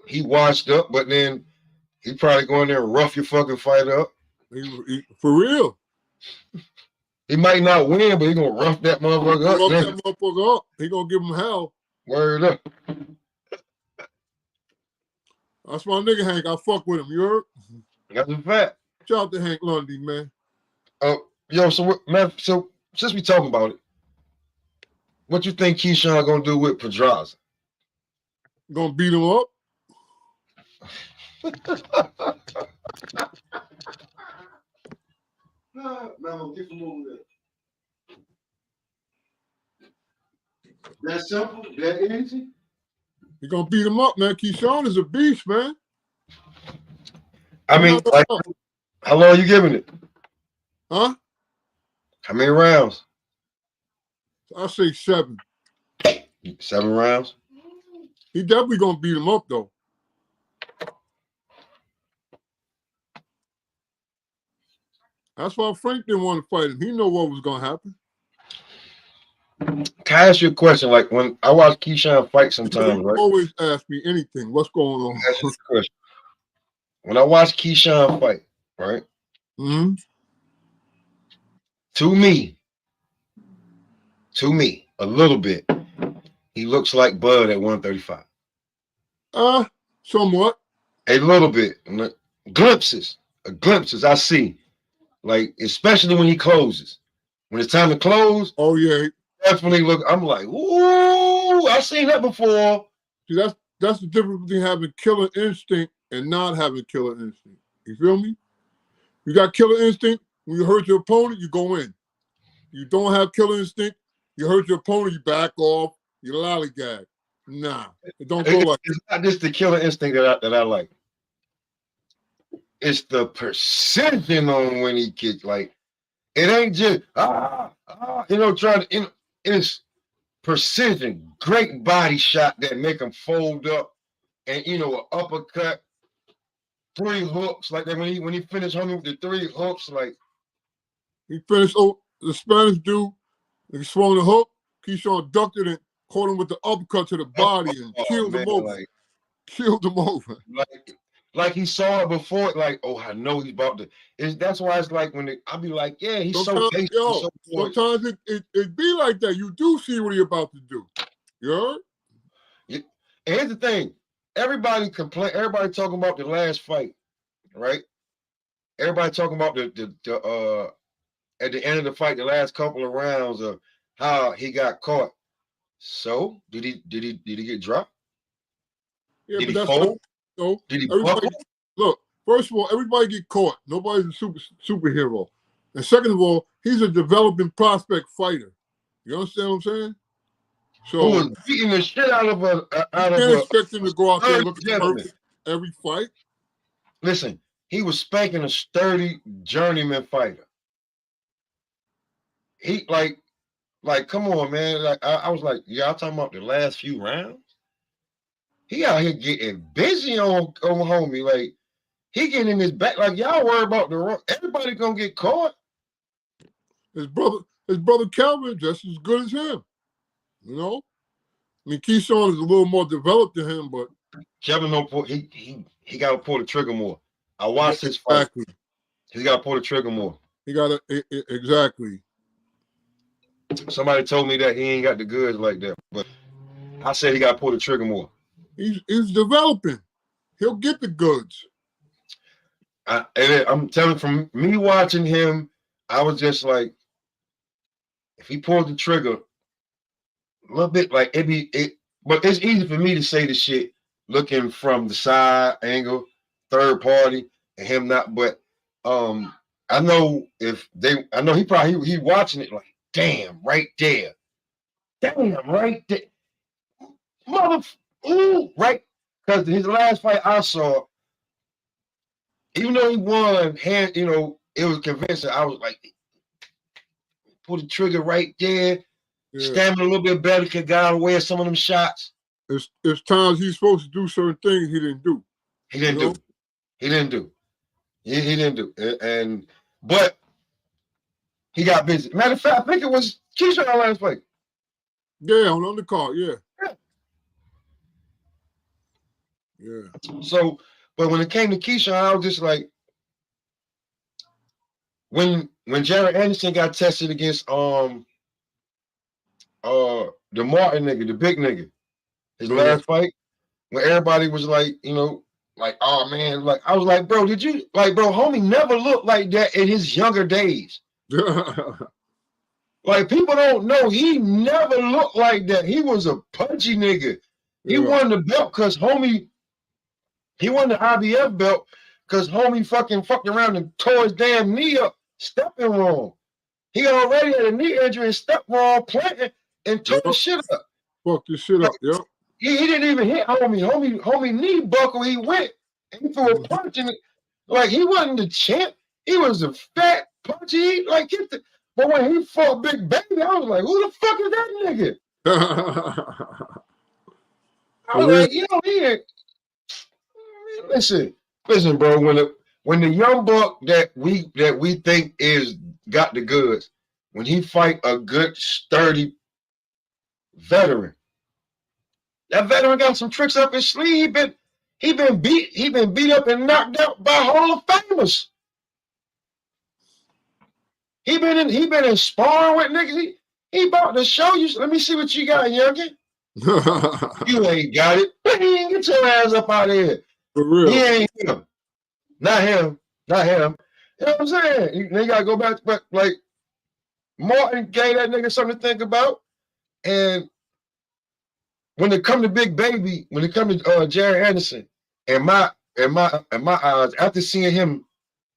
he washed up, but then he probably go in there and rough your fucking fight up. For real. He might not win, but he gonna rough that motherfucker up. Rough that motherfucker up. He gonna give him hell. Word up. That's my nigga Hank. I fuck with him. You heard? That's a fact. Shout out to Hank Lundy, man. So since we talking about it, what you think Keyshawn gonna do with Pedraza? Gonna beat him up? No, get from over there. That simple? That easy? He gonna beat him up, man. Keyshawn is a beast, man. I mean, like, how long are you giving it? Huh? How many rounds? I say 7. 7 rounds? He definitely gonna beat him up though. That's why Frank didn't want to fight him. He know what was gonna happen. Can I ask you a question? Like when I watch Keyshawn fight sometimes, right? Always ask me anything. What's going on? That's the question. When I watch Keyshawn fight, right? Mm-hmm. To me, a little bit, he looks like Bud at 135. Somewhat. A little bit. Glimpses I see. Like, especially when he closes. When it's time to close. Oh, yeah. Definitely look. I'm like, ooh, I've seen that before. See, that's the difference between having killer instinct and not having killer instinct. You feel me? You got killer instinct. When you hurt your opponent, you go in. You don't have killer instinct. You hurt your opponent, you back off. You lollygag. Nah, it don't go like that. It's not just the killer instinct that I like. It's the precision on when he kicks. Like, it ain't just trying to. It's precision, great body shot that make him fold up, and an uppercut, 3 hooks like that. When he finished homing with the 3 hooks, like he finished. Oh, the Spanish dude, he swung the hook. Keyshawn ducked it and caught him with the uppercut to the body and killed him over. Killed him over. Like he saw it before. Like, oh, I know he's about to. That's why it's like when I'll be like, yeah, he's so tasty. Sometimes it be like that. You do see what he's about to do. You heard? Yeah. And here's the thing. Everybody complain. Everybody talking about the last fight, right? Everybody talking about the at the end of the fight, the last couple of rounds of how he got caught. So did he get dropped? Yeah, did but he fold? So did he buckle? Look, First of all, everybody get caught. Nobody's a superhero. And second of all, he's a developing prospect fighter. You understand what I'm saying? Who So was beating the shit out of you can't expect him to go out there looking gentleman. perfect every fight. Listen, he was spanking a sturdy journeyman fighter. He like, come on, man. Like I was like, y'all talking about the last few rounds? He out here getting busy on homie. Like he getting in his back. Like y'all worry about the wrong. Everybody gonna get caught. His brother Calvin just as good as him. You know? I mean, Keyshawn is a little more developed than him, but Kevin don't pull. He got to pull the trigger more. I watched his fight. Exactly. He got to pull the trigger more. He got to exactly. Somebody told me that he ain't got the goods like that, but I said he got to pull the trigger more. He's developing. He'll get the goods. I'm telling from me watching him, I was just like, if he pulled the trigger a little bit, like but it's easy for me to say the shit looking from the side angle, third party, and him not. But I know he watching it like, damn, right there, ooh, right. Because his last fight I saw, even though he won, it was convincing. I was like, pull the trigger right there. Yeah. Stamina a little bit better, could got away with some of them shots. It's times he's supposed to do certain things he didn't do. He didn't do. But he got busy. Matter of fact, I think it was Keyshawn last fight. Yeah, on the undercard, yeah. Yeah. So, but when it came to Keyshawn, I was just like, when Jared Anderson got tested against the Martin nigga, the big nigga, his last fight, when everybody was like, like, oh man, like I was like, bro, homie never looked like that in his younger days. Like people don't know, he never looked like that. He was a punchy nigga. He won the belt because he won the IBF belt because homie fucked around and tore his damn knee up, stepping wrong. He already had a knee injury and stepped wrong, planting and tore the shit up. Fuck this shit up, yep. He didn't even hit homie. Homie knee buckle. He went and he threw a punch in it. Like he wasn't the champ. He was a fat punchy. But when he fought Big Baby, I was like, who the fuck is that nigga? I was like, he ain't. Listen, bro. When the young buck that we think is got the goods, when he fight a good sturdy veteran. That veteran got some tricks up his sleeve. He been beat up and knocked out by Hall of Famers. He been in sparring with niggas. He about to show you. Let me see what you got, youngin. You ain't got it. Get your ass up out of here. For real. He ain't him. Not him. You know what I'm saying? They gotta go back, but like Martin gave that nigga something to think about. And when it come to Big Baby, when it come to Jared Anderson, in my eyes, after seeing him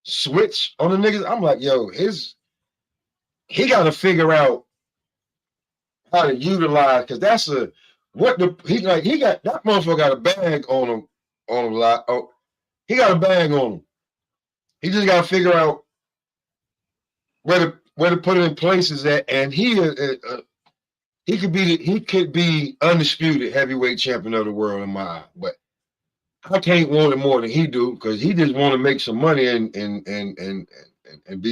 switch on the niggas, I'm like, yo, he got to figure out how to utilize, because that's he got that motherfucker got a bag on him a lot. Oh, he got a bag on him. He just got to figure out where to put it in places at, and he could be undisputed heavyweight champion of the world in my eye, but I can't want it more than he do, because he just want to make some money and be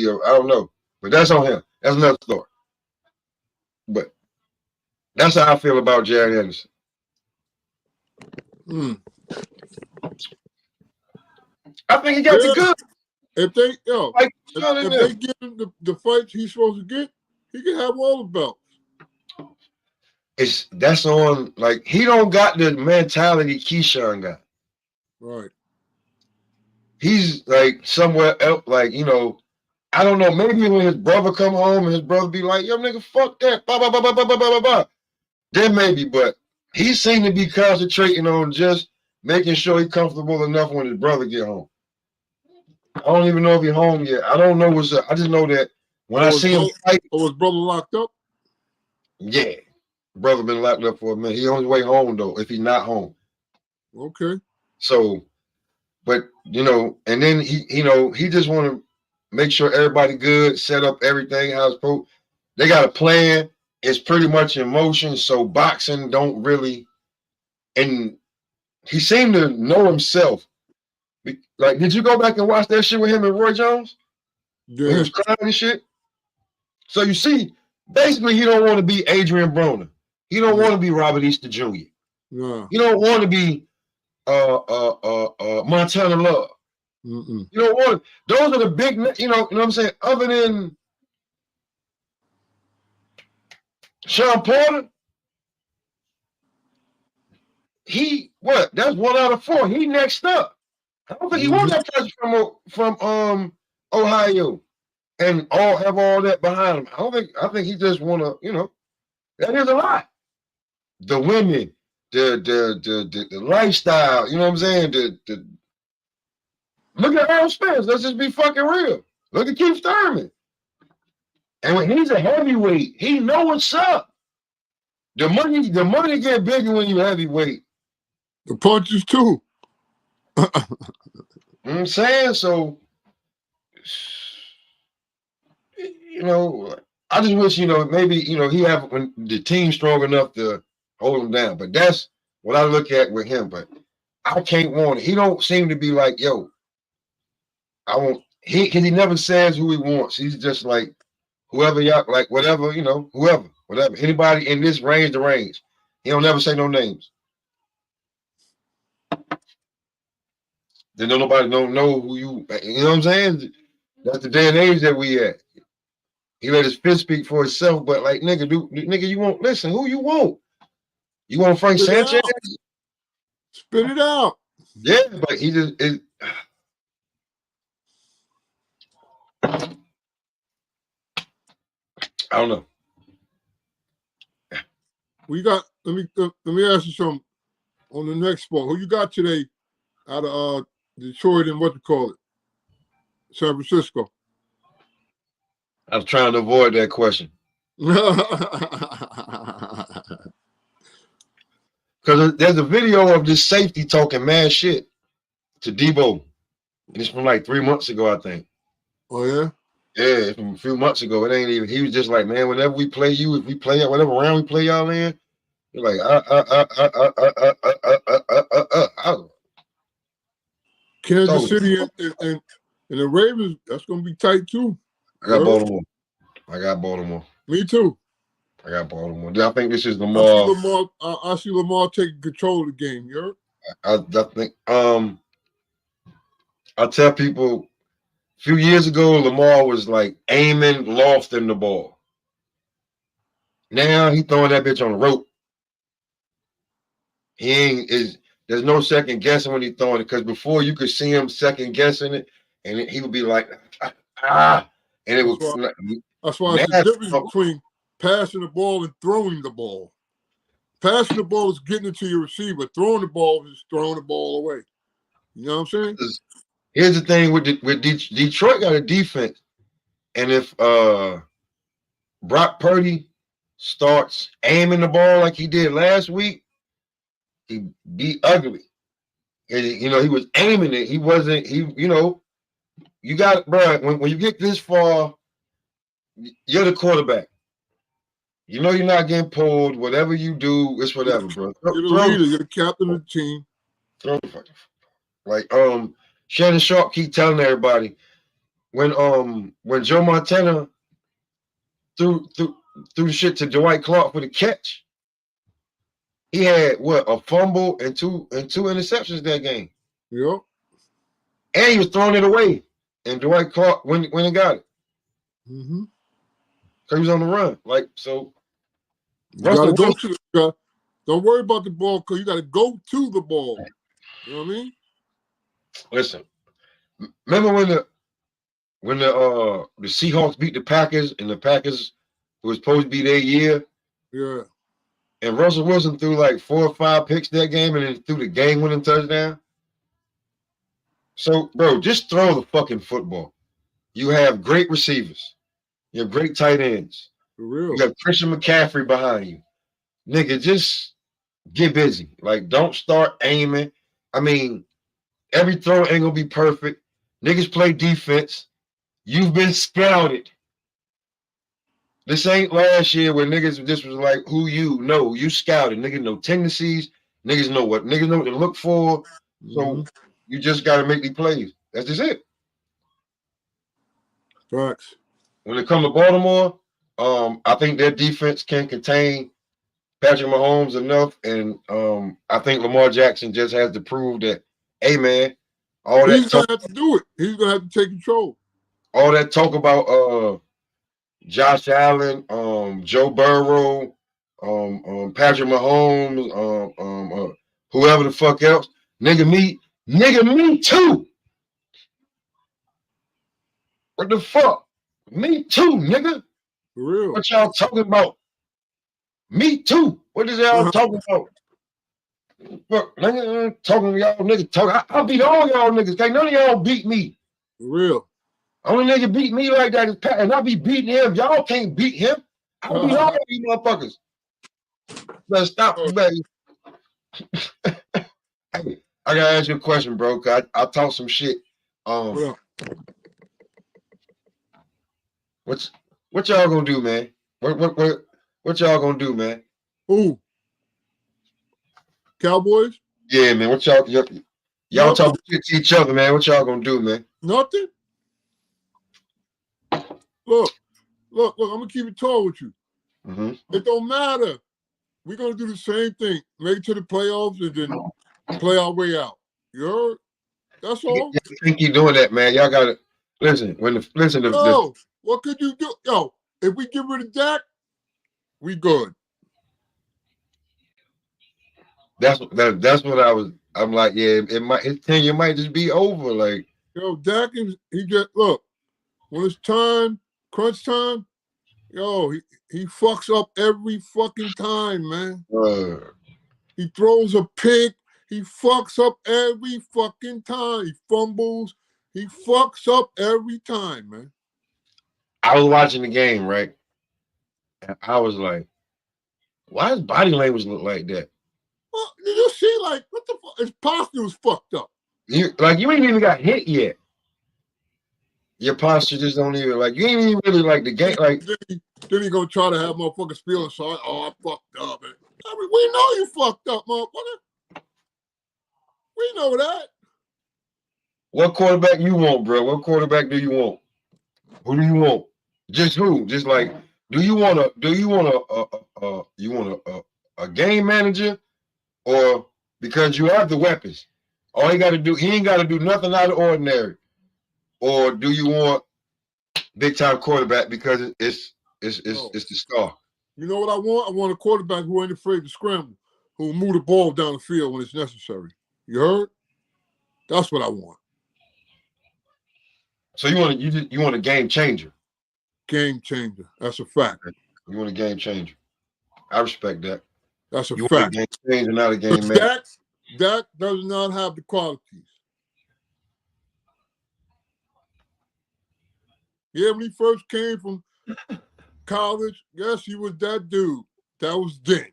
I don't know, but that's on him. That's another story. But that's how I feel about Jared Anderson. I think he got the good. If they give him the fights he's supposed to get, he can have all the belts. That's on, like, he don't got the mentality Keyshawn got. Right. He's like somewhere else, like, I don't know, maybe when his brother come home and his brother be like, yo, nigga, fuck that, blah, blah, blah, blah, blah, blah, blah, blah. Then maybe, but he seemed to be concentrating on just making sure he's comfortable enough when his brother get home. I don't even know if he's home yet. I don't know what's up. I just know that when I see him fight, was brother locked up? yeah, brother been locked up for a minute. He on his way home though, if he's not home. Okay. So, but and then he just want to make sure everybody good, set up everything how it's supposed. They got a plan. It's pretty much in motion. So boxing don't really, and he seemed to know himself. Like, did you go back and watch that shit with him and Roy Jones? Yeah. When he was crying and shit. So you see, basically, he don't want to be Adrian Broner. He don't want to be Robert Easter Jr. No. He don't want to be Montana Love. Mm-mm. You don't want. Those are the big. You know what I'm saying. Other than Sean Porter, that's 1 out of 4. He next up. I don't think he won that touch from Ohio and have all that behind him. I think he just wanna, that is a lot. The women, the lifestyle, you know what I'm saying? Look at Earl Spence. Let's just be fucking real. Look at Keith Thurman. And when he's a heavyweight, he know what's up. The money get bigger when you're heavyweight. The punches too. You know what I'm saying? So, I just wish, maybe, he have when the team strong enough to hold him down. But that's what I look at with him. But I can't want it. He don't seem to be like, yo, I want because he never says who he wants. He's just like whoever y'all like, whatever, whoever, whatever. Anybody in this range to range. He don't never say no names. Then nobody don't know who you know what I'm saying? That's the day and age that we at. He let his fist speak for itself, but like nigga, you won't listen. Who you want? You want Frank Sanchez? Spit it out. Yeah, but he just is. I don't know. We got. Let me ask you something. On the next spot, who you got today out of Detroit and what you call it, San Francisco? I was trying to avoid that question because there's a video of this safety talking mad shit to Debo, and it's from like 3 months ago, I think. Oh yeah. Yeah, from a few months ago. It ain't even. He was just like, man, whenever we play you, if we play at whatever round we play y'all in, you're like, Kansas City and the Ravens. That's gonna be tight too. I got Baltimore. Me too. I got Baltimore. I think this is Lamar. I see Lamar taking control of the game. You heard? I think. I tell people. A few years ago, Lamar was like aiming, lofting the ball. Now he throwing that bitch on the rope. There's no second guessing when he's throwing it, because before you could see him second guessing it, and he would be like, and it was. That's why it's the difference between passing the ball and throwing the ball. Passing the ball is getting it to your receiver. Throwing the ball is throwing the ball away. You know what I'm saying? Here's the thing with Detroit got a defense, and if Brock Purdy starts aiming the ball like he did last week, he'd be ugly. And, he was aiming it. He wasn't. You got, bro. When you get this far, you're the quarterback. You know you're not getting pulled. Whatever you do, it's whatever, bro. You're the leader. You're the captain of the team. Throw the fucking. Like Shannon Sharp keep telling everybody when Joe Montana threw the shit to Dwight Clark for the catch, he had a fumble and two interceptions that game. Yep. And he was throwing it away, and Dwight Clark when he got it. Mm-hmm. Cause he was on the run, like so. You gotta go to the. Don't worry about the ball, because you got to go to the ball. You know what I mean? Listen, remember when the Seahawks beat the Packers, and the Packers was supposed to be their year? Yeah. And Russell Wilson threw like 4 or 5 picks that game, and then threw the game-winning touchdown. So, bro, just throw the fucking football. You have great receivers. You have great tight ends. For You real. have Christian McCaffrey behind you. Nigga, just get busy. Like, don't start aiming. I mean, every throw ain't gonna be perfect. Niggas play defense. You've been scouted. This ain't last year where niggas just was like, who you know, you scouted. Niggas know tendencies. Niggas know what to look for. So you just gotta make these plays. That's just it. Facts. When it comes to Baltimore, I think their defense can contain Patrick Mahomes enough, and I think Lamar Jackson just has to prove that, hey man, He's gonna have to do it. He's gonna have to take control. All that talk about Josh Allen, Joe Burrow, Patrick Mahomes, whoever the fuck else, nigga me too. What the fuck? Me too, nigga. For real. What y'all talking about? Me too. What is y'all talking about? Look, nigga, talking to y'all niggas. I'll beat all y'all niggas. Can't none of y'all beat me. For real. Only nigga beat me like that is Pat, and I be beating him. Y'all can't beat him. I'll beat all you motherfuckers. Better stop, baby. Hey, I gotta ask you a question, bro. Cause I talk some shit. What y'all gonna do, man? What y'all gonna do, man? Who? Cowboys? Yeah, man. What y'all talking shit to each other, man? What y'all gonna do, man? Nothing. Look. I'm gonna keep it tall with you. It don't matter. We're gonna do the same thing. Make it to the playoffs and then play our way out. You heard? That's all. I think you're doing that, man. Y'all gotta listen. Yo, what could you do? Yo, if we get rid of Dak, we good. That's what I'm like, yeah, his tenure might just be over. Like, yo, Dak he just look, when it's time, crunch time, yo, he fucks up every fucking time, man. He throws a pick, he fucks up every fucking time. He fumbles, he fucks up every time, man. I was watching the game, right? And I was like, why does body language look like that? Well, did you see, like, what the fuck? His posture was fucked up. You ain't even got hit yet. Your posture just don't even, like, you ain't even really like the game. Like, then he gonna try to have motherfuckers feeling sorry. Oh, I fucked up. I mean, we know you fucked up, motherfucker. We know that. What quarterback you want, bro? What quarterback do you want? Who do you want? Just who? Just like, do you want a game manager, or because you have the weapons, all he got to do, he ain't got to do nothing out of the ordinary, or do you want big time quarterback because it's the star? You know what I want? I want a quarterback who ain't afraid to scramble, who will move the ball down the field when it's necessary. You heard? That's what I want. So you want a game changer? Game changer. That's a fact. You want a game changer? I respect that. That's a you fact. Want a game changer, not a game man. That does not have the qualities. Yeah, when he first came from college, yes, he was that dude. That was then.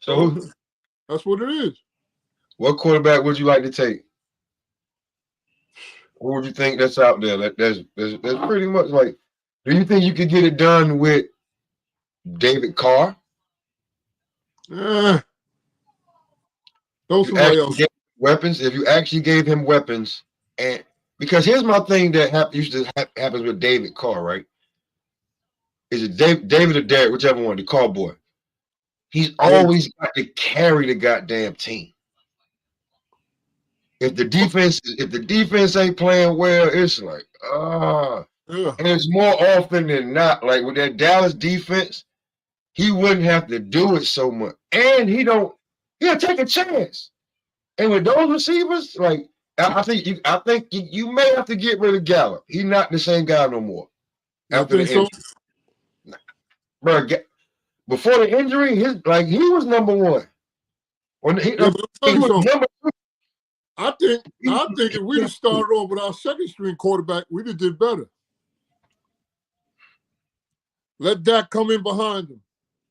So that's what it is. What quarterback would you like to take? Who would you think that's out there? That's pretty much like, do you think you could get it done with David Carr? Don't somebody else. Weapons, if you actually gave him weapons, and because here's my thing that happens with David Carr, right? Is it David or Derek, whichever one, the Carr boy? He's always got to carry the goddamn team. If the defense ain't playing well, it's like, and it's more often than not, like with that Dallas defense, he wouldn't have to do it so much. And he'll take a chance. And with those receivers, like, I think you may have to get rid of Gallup. He's not the same guy no more. After the injury. Bro, before the injury, he was number one. When he, Yeah, but I'll tell you something. number, I think if we'd have started off with our second string quarterback, we'd have did better. Let Dak come in behind him.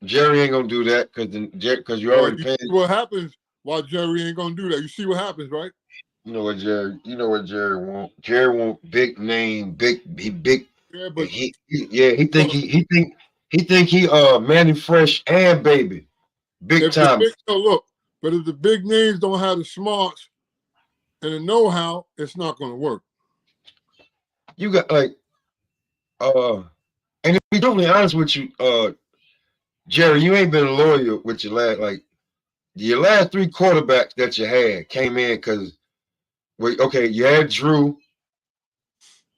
Jerry ain't gonna do that because you already You paid. see what happens while Jerry ain't gonna do that. You see what happens, right? You know what Jerry want. Jerry want big name, big. Yeah, but He think he Manny Fresh and Baby, big if the time. big look, but if the big names don't have the smarts and the know-how, it's not gonna work. You got like and to be totally honest with you, Jerry, you ain't been loyal with your last three quarterbacks that you had came in because you had Drew.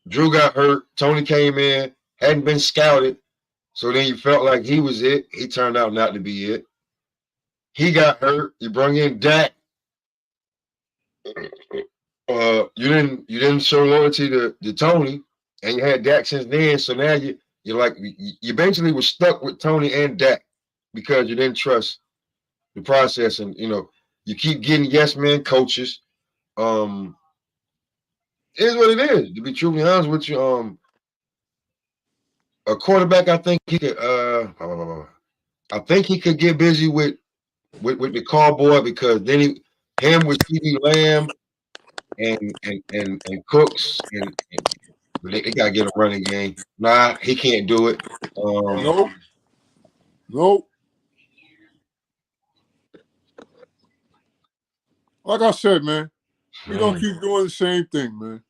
Drew got hurt. Tony came in, hadn't been scouted. So then you felt like he was it. He turned out not to be it. He got hurt. You brought in Dak. You didn't show loyalty to Tony, and you had Dak since then. So now you basically were stuck with Tony and Dak because you didn't trust the process, and you keep getting yes men coaches. It is what it is. To be truly honest with you, a quarterback, I think he could. I think he could get busy with the call boy because then him with CeeDee Lamb and Cooks and they gotta get a running game. Nah, he can't do it. Nope. Like I said, man, we gonna keep doing the same thing, man.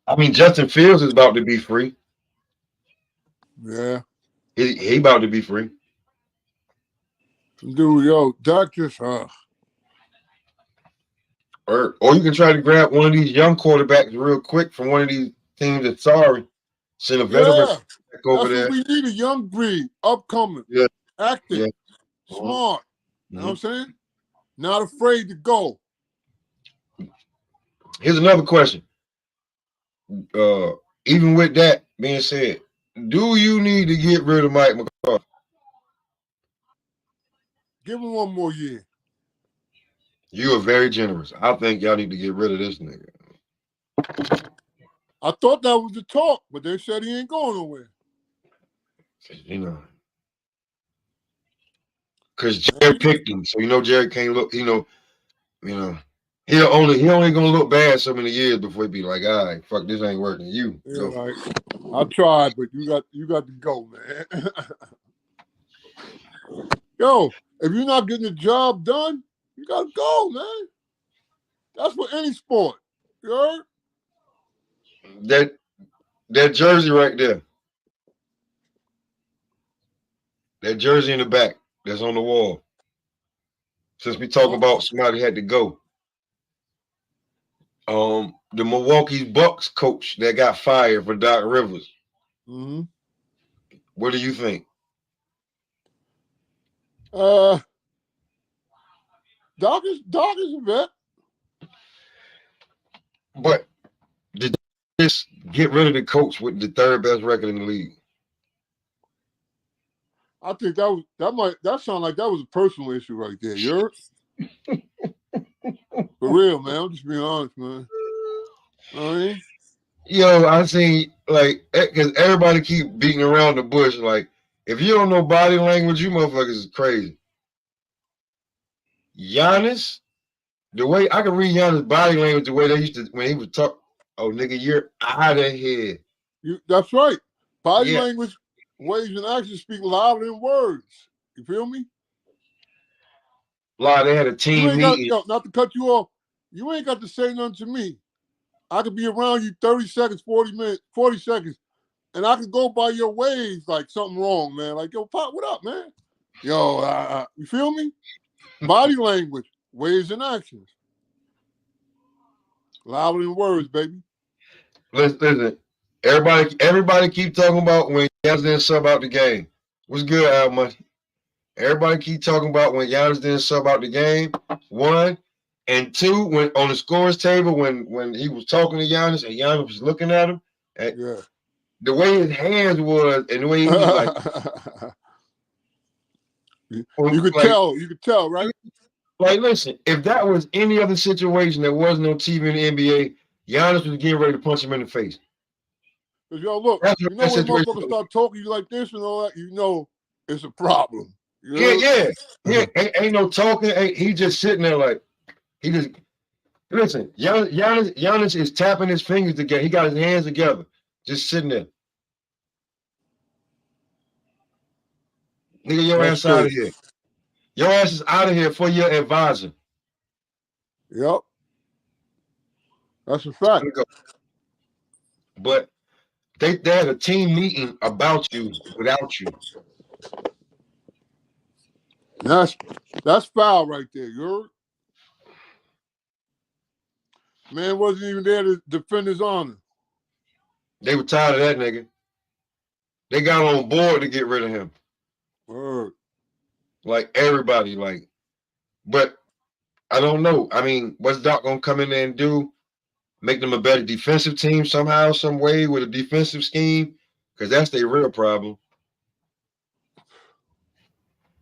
I mean, Justin Fields is about to be free. Yeah. He about to be free. Dude, yo, Dak just Or you can try to grab one of these young quarterbacks real quick from one of these teams that's sorry. Send a veteran back over there. That's what we need, a young breed, upcoming, active, smart. You know what I'm saying? Not afraid to go. Here's another question. Even with that being said, do you need to get rid of Mike McCarthy? Give him one more year. You are very generous. I think y'all need to get rid of this nigga. I thought that was the talk, but they said he ain't going nowhere. Because Jerry picked him, so Jerry can't look. He only gonna look bad so many years before he be like, all right, fuck, this ain't working. Right. I tried, but you got to go, man. Yo, if you're not getting the job done, you got to go, man. That's for any sport. You heard? That jersey right there. That jersey in the back that's on the wall. Since we talk about somebody had to go. The Milwaukee Bucks coach that got fired for Doc Rivers. Mm-hmm. What do you think? Doc is a vet. But did they just get rid of the coach with the third best record in the league? I think that sound like that was a personal issue right there. You heard? For real, man. I'm just being honest, man. You know what I mean? Yo, I seen because everybody keep beating around the bush. Like, if you don't know body language, you motherfuckers is crazy. Giannis, the way I can read Giannis' body language, the way they used to when he would talk. Oh, nigga, you're out of here. That's right. Body language, ways and actions speak louder than words. You feel me? They had a team meeting. Not to cut you off, you ain't got to say nothing to me. I could be around you 30 seconds, 40 seconds, and I could go by your ways like something wrong, man. Like, yo, Pop, what up, man? Yo, you feel me? Body language, ways and actions. Louder than words, baby. Listen. Everybody keep talking about when Giannis didn't sub out the game. What's good, Al Money? Everybody keep talking about when Giannis didn't sub out the game. 1 and 2, when on the scores table, when he was talking to Giannis and Giannis was looking at him, the way his hands was and the way he was like, You could tell. You could tell, right? Like, listen, if that was any other situation that wasn't on TV in the NBA, Giannis was getting ready to punch him in the face. Because y'all look, you know when motherfuckers start talking you like this and all that, you know it's a problem. You know? Yeah. Ain't no talking. He just sitting there like he just listen. Giannis is tapping his fingers together. He got his hands together, just sitting there. Nigga, your ass out of here. Your ass is out of here for your advisor. Yep. That's a fact. But they had a team meeting about you without you. That's foul right there. You heard? Man wasn't even there to defend his honor. They were tired of that nigga. They got on board to get rid of him. Word. Like everybody, like, but I don't know. I mean, what's Doc gonna come in there and do? Make them a better defensive team somehow, some way with a defensive scheme? Because that's their real problem.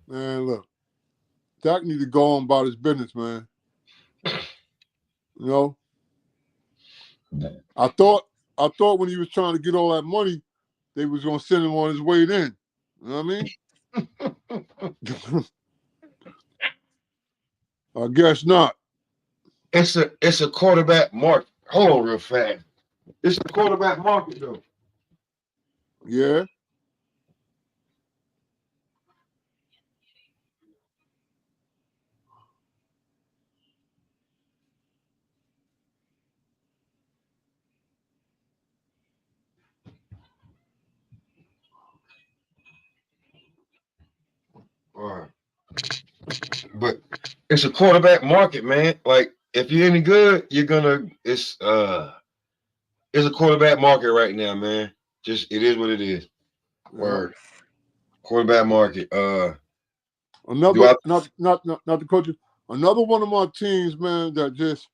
Man, look, Doc need to go on about his business, man. You know, I thought when he was trying to get all that money, they was gonna send him on his way in. You know what I mean? I guess not. It's a quarterback market. Hold on real fast. It's a quarterback market though. Yeah. But it's a quarterback market, man. Like if you're any good, it's a quarterback market right now, man. Just it is what it is. Word. Quarterback market. Another not the coach. Another one of my teams, man, that just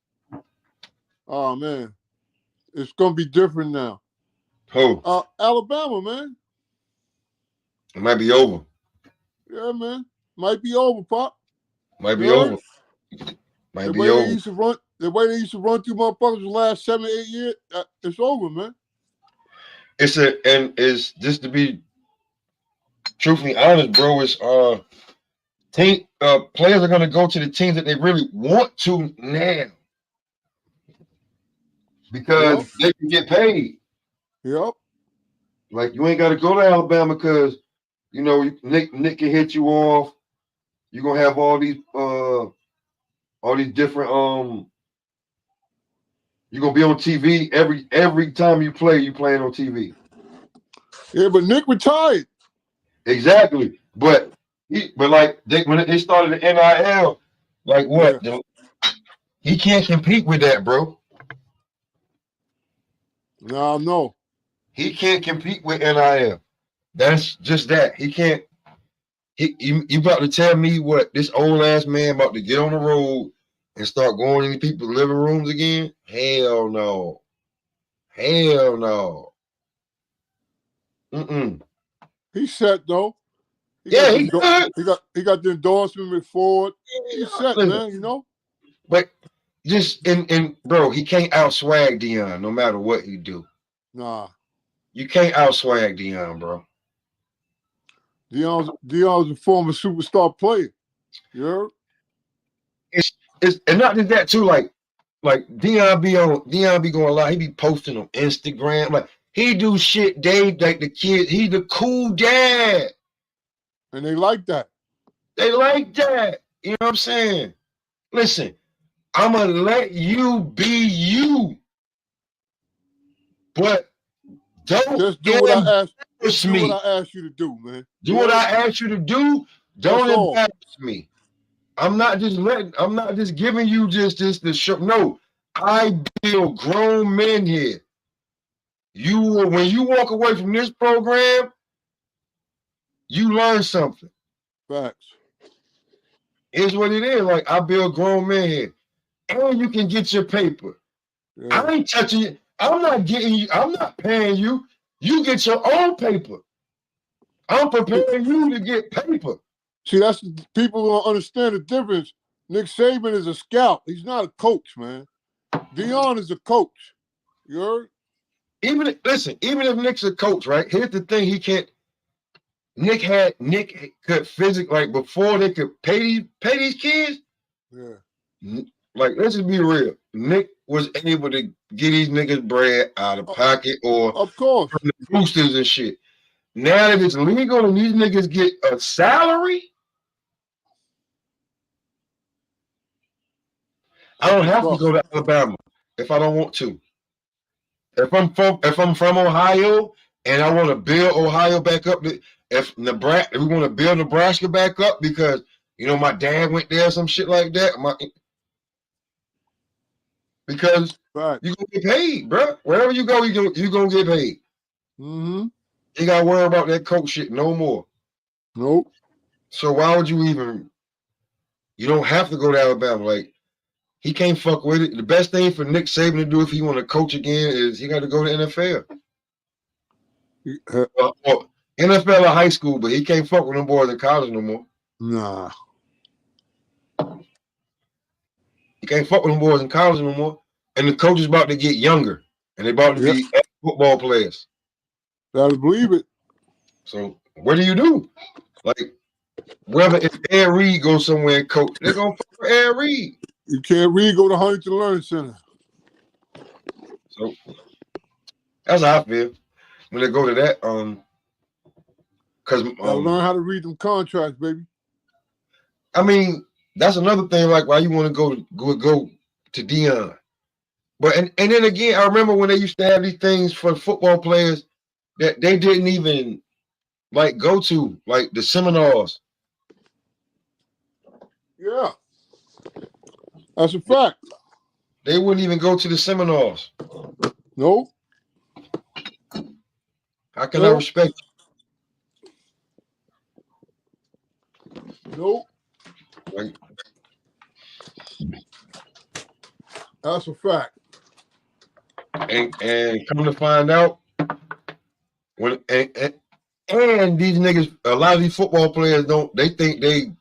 man, it's gonna be different now. Who? Alabama, man. It might be over. Yeah, man. Might be over, Pop. Might be over. Might be over. The way they used to run through motherfuckers the last 7 or 8 years, it's over, man. Is just to be truthfully honest, bro, is players are gonna go to the teams that they really want to now. Because they can get paid. Yep. Like you ain't gotta go to Alabama because you know Nick can hit you off. You're gonna have all these different you're gonna be on TV every time you play, you playing on TV. Yeah, but Nick retired. Exactly. But like when they started the NIL, like what? Yeah. He can't compete with that, bro. No. He can't compete with NIL. That's just that. He can't. You about to tell me what this old ass man about to get on the road and start going into people's living rooms again? Hell no. Hell no. He's set though. He got the endorsement with Ford. He's set, man. You know. But just and bro, he can't outswag Deion no matter what he do. Nah. You can't outswag Deion, bro. Deion's a former superstar player. You heard? It's and not just that too. Like Deion be going a lot. He be posting on Instagram. Like he do shit. Dave, like the kid. He the cool dad. And they like that. They like that. You know what I'm saying? Listen, I'm gonna let you be you, but don't just do what I asked. Just do what I asked you to do, man. Do what I asked you to do. Don't embarrass me. I'm not just giving you just the show. No, I build grown men here. When you walk away from this program, you learn something. Facts. Here's what it is. Like I build grown men here. And you can get your paper. Yeah. I ain't touching you. I'm not getting you. I'm not paying you. You get your own paper. I'm preparing you to get paper. See, that's people don't understand the difference. Nick Saban is a scout. He's not a coach, man. Dion is a coach. You heard? Even if Nick's a coach, right? Here's the thing: he can't. Nick could physically, like, before they could pay these kids. Yeah. Like, let's just be real. Nick was able to get these niggas bread out of pocket or of course from the boosters and shit. Now that it's legal and these niggas get a salary, I don't have to go to Alabama if I don't want to. If I'm from Ohio and I want to build Ohio back up, if we want to build Nebraska back up because my dad went there, some shit like that. Because you gonna get paid, bro. Wherever you go, you gonna get paid. Mm-hmm. You gotta worry about that coach shit no more. Nope. So why would you even? You don't have to go to Alabama. Like, he can't fuck with it. The best thing for Nick Saban to do if he want to coach again is he got to go to NFL. Or NFL or high school, but he can't fuck with them boys in college no more. Nah. He can't fuck with them boys in college no more. And the coach is about to get younger, and they're about to be football players. Gotta believe it. So what do you do? Like, whether if Ed Reed goes somewhere and coach, they're gonna fuck with Ed Reed. You can't read, go to Huntington Learning Center. So that's how I feel when they go to that. Because learn how to read them contracts, baby. I mean, that's another thing. Like, why you want to go to Dion? But and then again, I remember when they used to have these things for football players that they didn't even like go to, like the seminars. Yeah, that's a fact. They wouldn't even go to the seminars. Nope. How can I respect you? Nope. Like, that's a fact. And come to find out, when and these niggas, a lot of these football players don't. They think they.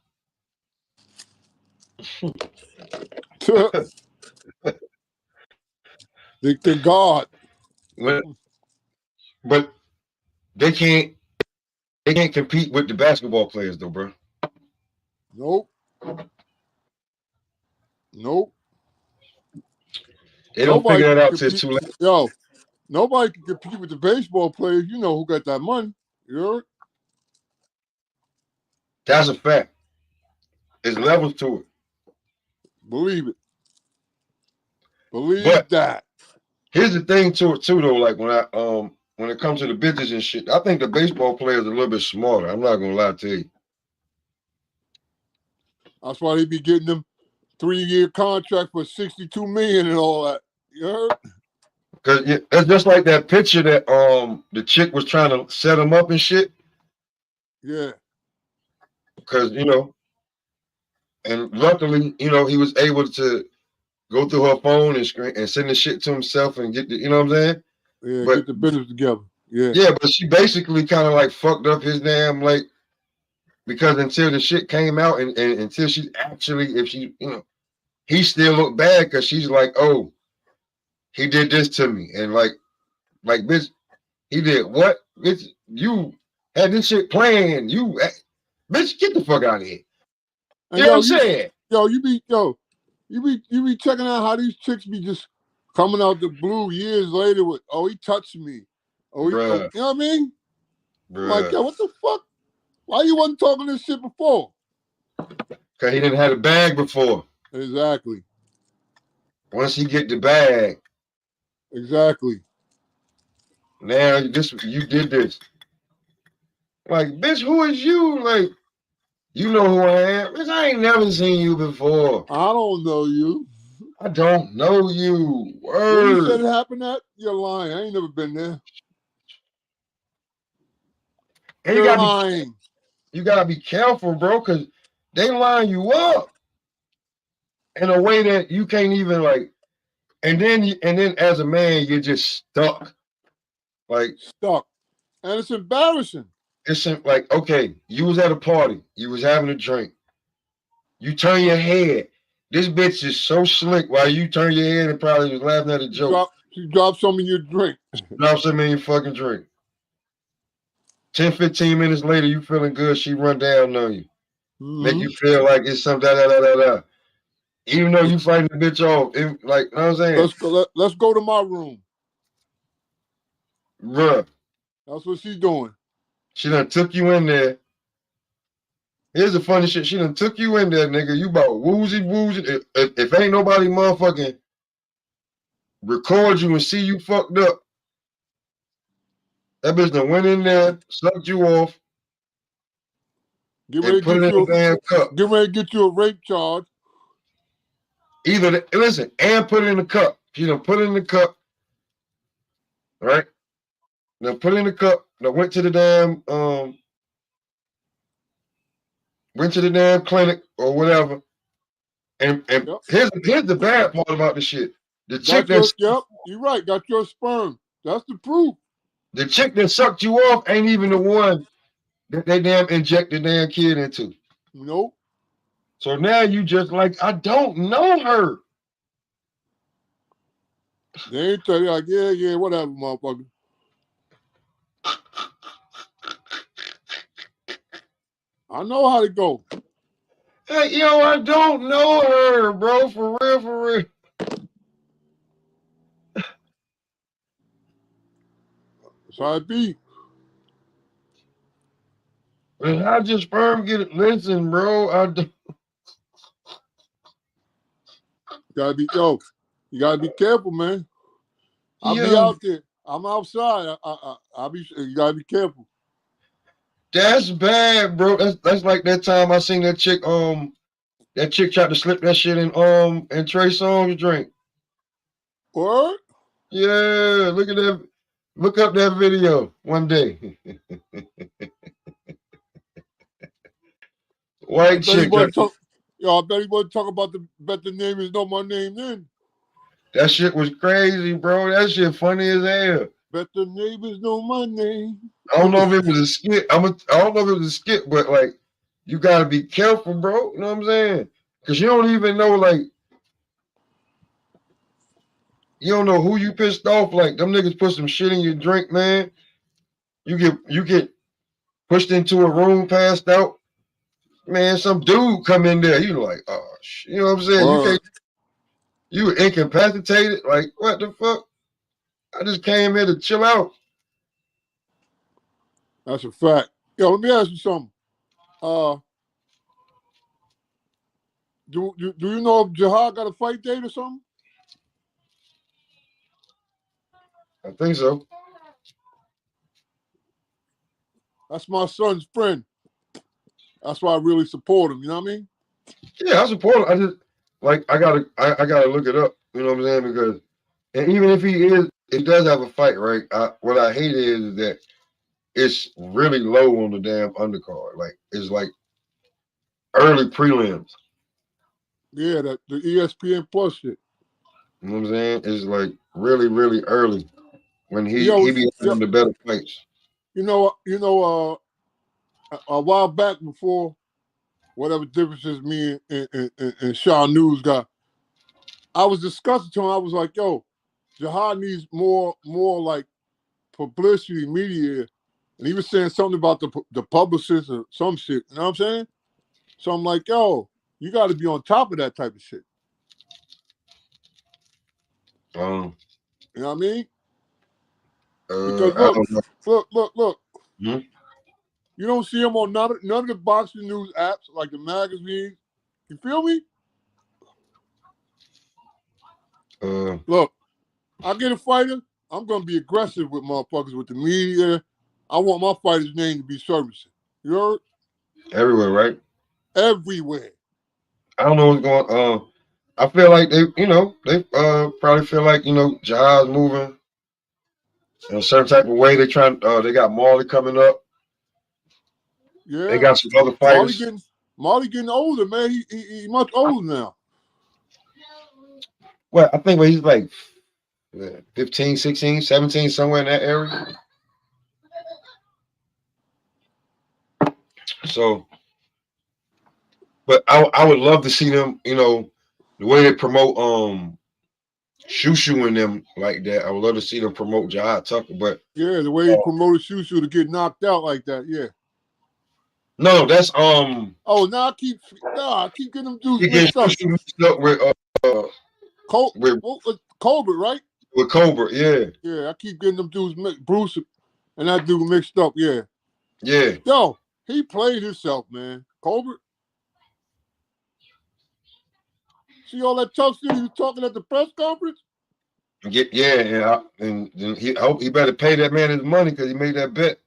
They're God. But they can't compete with the basketball players though, bro. Nope. They don't figure that out till it's too late. Yo, nobody can compete with the baseball players. You know who got that money. You heard? That's a fact. There's levels to it. Believe it. Believe that. Here's the thing to it too, though. Like when it comes to the business and shit, I think the baseball players are a little bit smarter. I'm not gonna lie to you. That's why they be getting them 3-year contract for $62 million and all that. You heard? Because it's just like that picture that the chick was trying to set him up and shit. Yeah. Because and luckily, he was able to go through her phone and screen and send the shit to himself and get the, you know what I'm saying? Yeah, get the business together. Yeah. Yeah, but she basically kind of like fucked up his damn, like, because until the shit came out and until she actually, if she, he still looked bad because she's like, oh, he did this to me. And like, bitch, he did what? Bitch, you had this shit planned. Bitch, get the fuck out of here. You know what I'm saying? You be checking out how these chicks be just coming out the blue years later with, oh, he touched me. Oh, you know what I mean? Like, yo, what the fuck? Why you wasn't talking this shit before? Because he didn't have a bag before. Exactly. Once he get the bag. Exactly. Now you did this. Like, bitch, who is you? Like, you know who I am. Bitch, I ain't never seen you before. I don't know you. I don't know you. Word. Where you said it happened at? You're lying. I ain't never been there. And you're lying. You gotta be careful, bro, because they line you up in a way that you can't even like. And then as a man, you're just stuck. Like stuck. And it's embarrassing. It's like, okay, you was at a party, you was having a drink, you turn your head. This bitch is so slick while you turn your head and probably was laughing at a joke. She dropped some in your drink. Drop some in your fucking drink. 10, 15 minutes later, you feeling good, she run down on you. Make you feel like it's some da da da da da. Even though you fighting the bitch off, like, you know what I'm saying? Let's go to my room. Bruh. That's what she's doing. She done took you in there. Here's the funny shit. She done took you in there, nigga. You about woozy. If ain't nobody motherfucking record you and see you fucked up, that bitch done went in there, sucked you off, and put it in a damn cup. Get ready to get you a rape charge. Listen, and put it in the cup. She done put it in the cup, right? Now put it in the cup. Now went to the damn clinic or whatever. And Yep. here's the bad part about the shit. The chick you're right. Got your sperm. That's the proof. The chick that sucked you off ain't even the one that they damn injected the damn kid into. Nope. So now you just like, I don't know her. They ain't tell you like, yeah, whatever, motherfucker. I know how to go. Hey, yo, I don't know her, bro. For real. That's how it be. How'd your sperm get it? Listen, bro. You gotta be careful, man. I'll be out there. I'm outside. You gotta be careful. That's bad, bro. That's like that time I seen that chick. That chick tried to slip that shit in Trey Songz drink. What? Yeah, look at that. Look up that video one day. White chick. I bet he wasn't talking about bet the name is know my name then. That shit was crazy, bro. That shit funny as hell. Bet the neighbors know my name. I don't know if it was a skit. I don't know if it was a skit, but like, you gotta be careful, bro. You know what I'm saying? Because you don't even know, like, you don't know who you pissed off. Like, them niggas put some shit in your drink, man. You get pushed into a room, passed out. Man, some dude come in there. You like, oh shit. You know what I'm saying? You were incapacitated. Like, what the fuck? I just came here to chill out. That's a fact. Yo, let me ask you something. Do you know if Jihad got a fight date or something? I think so. That's my son's friend. That's why I really support him. You know what I mean? Yeah, I support him. I just like I gotta look it up. You know what I'm saying? Because and even if he does have a fight, right? What I hate is that it's really low on the damn undercard. Like it's like early prelims. Yeah, the ESPN Plus shit. You know what I'm saying? It's like really, really early when he be having the better fights. A while back before whatever differences me and Shaw News got, I was discussing to him. I was like, yo, Jihad needs more like publicity, media. And he was saying something about the publicist or some shit. You know what I'm saying? So I'm like, yo, you got to be on top of that type of shit. You know what I mean? Because look. Hmm? You don't see him on none of the boxing news apps like the magazine. You feel me? Look, I get a fighter, I'm gonna be aggressive with motherfuckers with the media. I want my fighter's name to be servicing. You heard? Everywhere, right? Everywhere. I don't know what's going on. I feel like they probably feel like, Jihad's moving in a certain type of way. They got Marley coming up. Yeah. They got some other fighters. Marley getting older, man. He much older now. Well, I think he's like 15, 16, 17, somewhere in that area. So, but I would love to see them. The way they promote Shushu and them like that. I would love to see them promote Jihad Tucker. But Yeah, the way he promoted Shushu to get knocked out like that. Yeah. no, that's Oh, now I keep getting them dudes he gets mixed up. Shushu mixed up with Colbert, right? with Cobra. Yeah, Yeah, I keep getting them dudes mixed. Bruce and that dude mixed up. Yeah. yeah. Yo, he played himself, man. Colbert. See all that tough shit he was talking at the press conference? And I hope he better pay that man his money because he made that bet.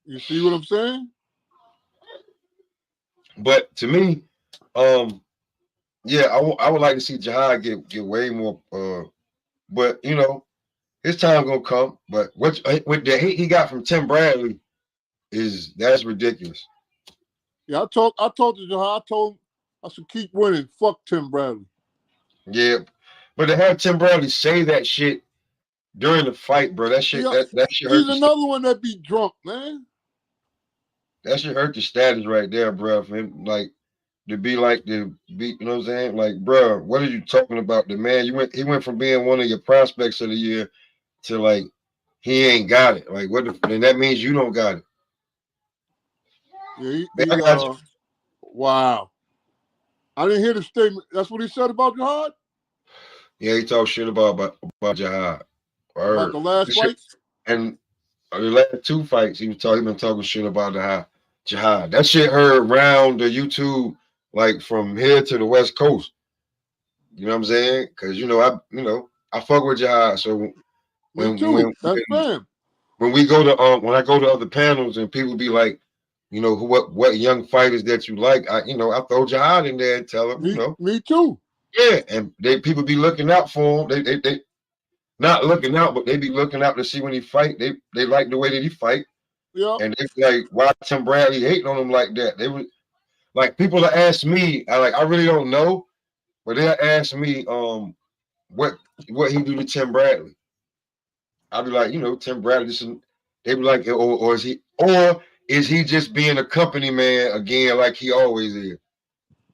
You see what I'm saying? But to me, yeah, I would like to see Jihad get way more. But his time gonna come. But with the hate he got from Tim Bradley that's ridiculous. Yeah, I talked to Jahar. I told him I should keep winning. Fuck Tim Bradley. Yeah, but to have Tim Bradley say that shit during the fight, bro, that shit that shit hurt. He's another one that be drunk, man. That shit hurt the status right there, bro. For him, like to be like the be, you know what I'm saying? Like, bro, what are you talking about? The man, he went from being one of your prospects of the year to like he ain't got it. Like, then that means you don't got it. Yeah, Man, wow. I didn't hear the statement. That's what he said about Jihad? Yeah, he talked shit about Jihad. About the last fight? And the last two fights, he been talking shit about the Jihad. That shit heard around the YouTube, like from here to the West Coast. You know what I'm saying? Because I fuck with Jihad. So Me too. That's fam. when we go to when I go to other panels and people be like, what young fighters that you like, I throw Jihad in there and tell them, Me too. Yeah, and people be looking out for him. They not looking out, but they be looking out to see when he fight. They like the way that he fight. Yeah. And they be like, why Tim Bradley hating on him like that? They would like people that ask me, I really don't know, but they ask me what he do to Tim Bradley. I'll be like, Tim Bradley, they be like, or is he just being a company man again like he always is?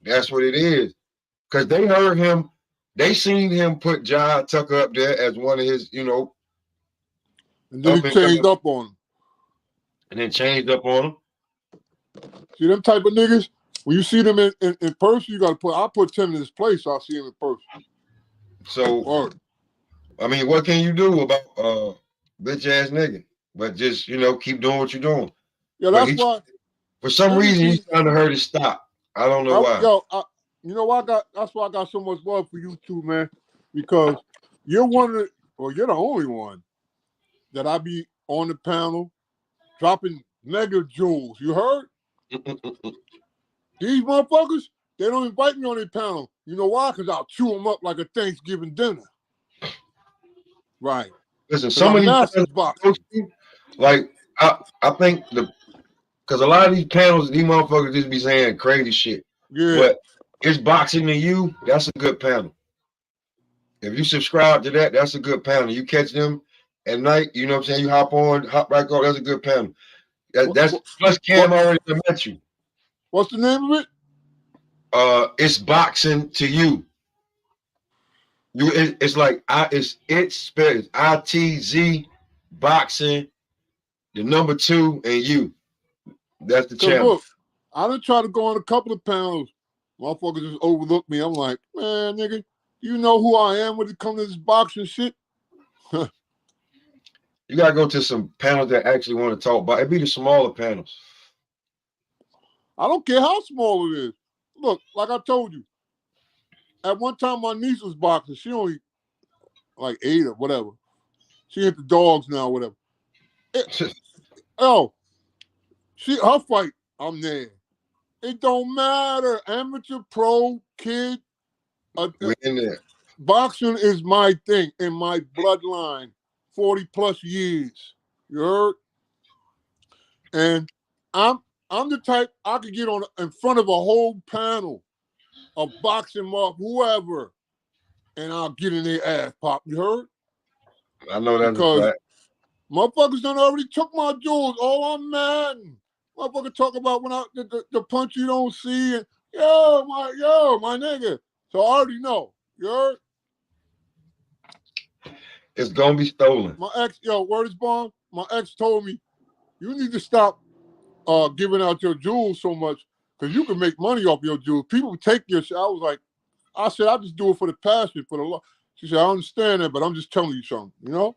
That's what it is. Because they heard him, they seen him put John Tucker up there as one of his, and then he changed up on him. And then changed up on him. See them type of niggas, when you see them in person, you gotta I'll put Tim in his place, so I'll see him in person. So I mean, what can you do about bitch ass nigga? But just keep doing what you're doing. Yeah, that's why. For some reason, he's trying to hurt his stop. I don't know why. You know why that's why I got so much love for you too, man. Because you're you're the only one that I be on the panel dropping mega jewels. You heard? These motherfuckers, they don't invite me on their panel. You know why? Because I'll chew them up like a Thanksgiving dinner. Right. Listen, some of these boxing, like I think because a lot of these panels, these motherfuckers just be saying crazy shit. Yeah. But it's boxing to you, that's a good panel. If you subscribe to that, that's a good panel. You catch them at night, you know what I'm saying? You hop right on, that's a good panel. That's plus Cam already met you. What's the name of it? It's boxing to you. It's like it's spelled ITZ boxing, the number 2 and you. That's the channel. Look, I done tried to go on a couple of panels. Motherfuckers just overlook me. I'm like, man, nigga, you know who I am when it comes to this boxing shit? You gotta go to some panels that actually want to talk about it. Be the smaller panels. I don't care how small it is. Look, like I told you, at one time my niece was boxing. She only like 8 or whatever. She hit the dogs now, whatever. Her fight, I'm there. It don't matter. Amateur, pro, kid. We're in there. Boxing is my thing, in my bloodline. 40 plus years. You heard? And I'm the type I could get in front of a whole panel of boxing up, whoever, and I'll get in their ass pop. You heard? I know that's a fact. Motherfuckers done already took my jewels. Oh, I'm mad. Motherfucker talk about when the punch you don't see and my nigga. So I already know. You heard? It's gonna be stolen. My ex, word is bond. My ex told me, you need to stop giving out your jewels so much because you can make money off your jewels. People take your shit. I said, I just do it for the passion, for the love. She said, I understand that, but I'm just telling you something, you know?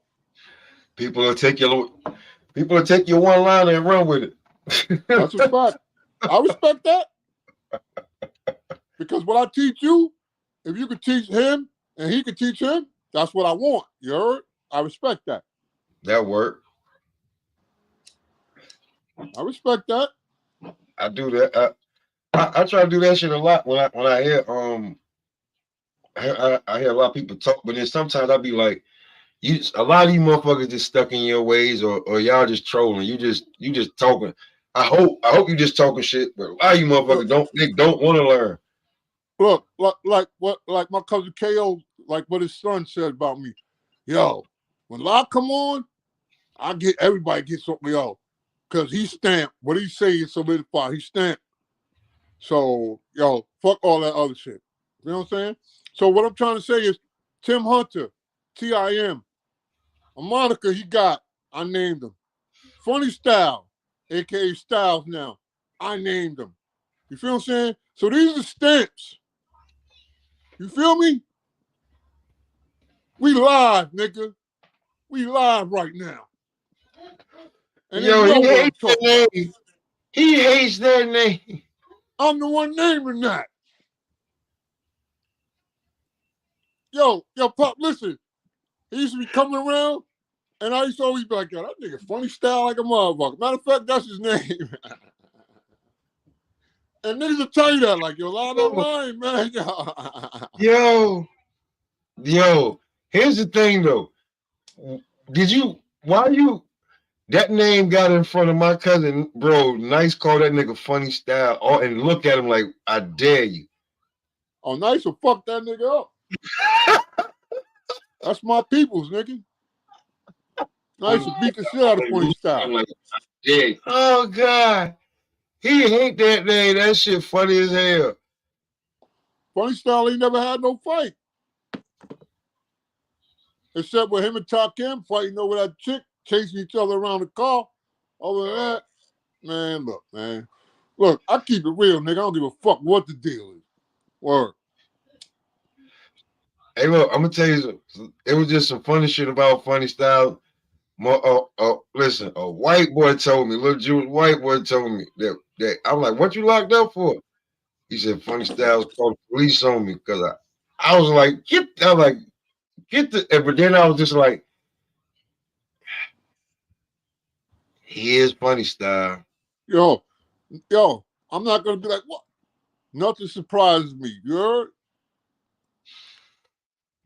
People will take your one liner and run with it. That's a fact. I respect that. Because what I teach you, if you could teach him and he could teach him, that's what I want. You heard? I respect that. That work. I respect that. I do that. I try to do that shit a lot when I hear I hear a lot of people talk, but then sometimes I be like, a lot of these motherfuckers just stuck in your ways, or y'all just trolling. You just talking. I hope you just talking shit, but a lot of you motherfuckers don't want to learn. Look, like my cousin KO, like what his son said about me. Yo, when Locke come on, everybody gets something else. Cause he stamped. What he say is solidified. He stamped. So, fuck all that other shit. You know what I'm saying? So what I'm trying to say is Tim Hunter, TIM, a moniker he got, I named him. Funny Style, aka Styles now, I named him. You feel what I'm saying? So these are stamps. You feel me? We live, nigga. We live right now. And Yo, they know he what I'm hates that talking about. name. He hates that name. I'm the one naming that. Yo, Pop, listen. He used to be coming around, and I used to always be like, yo, that nigga Funny Style like a motherfucker. Matter of fact, that's his name. And niggas will tell you that, like, yo, line on line, man. Yo, here's the thing though. That name got in front of my cousin, bro. Nice call that nigga Funny Style. And look at him like, I dare you. Oh, Nice will fuck that nigga up. That's my people's, nigga. Nice will beat the shit out of Funny Style. Like, yeah. Oh God. He hate that name. That shit funny as hell. Funny Style ain't never had no fight. Except with him and Takim fighting over that chick, chasing each other around the car. Other than that, man, look, man. Look, I keep it real, nigga. I don't give a fuck what the deal is. Word. Hey, look, I'm gonna tell you, it was just some funny shit about Funny Style. Listen, a white boy told me, little Jewish white boy told me that I'm like, what you locked up for? He said, Funny Styles called the police on me because I was like, get the, but then I was just like, he is Funny Style. Yo, I'm not gonna be like, what? Nothing surprises me. You heard?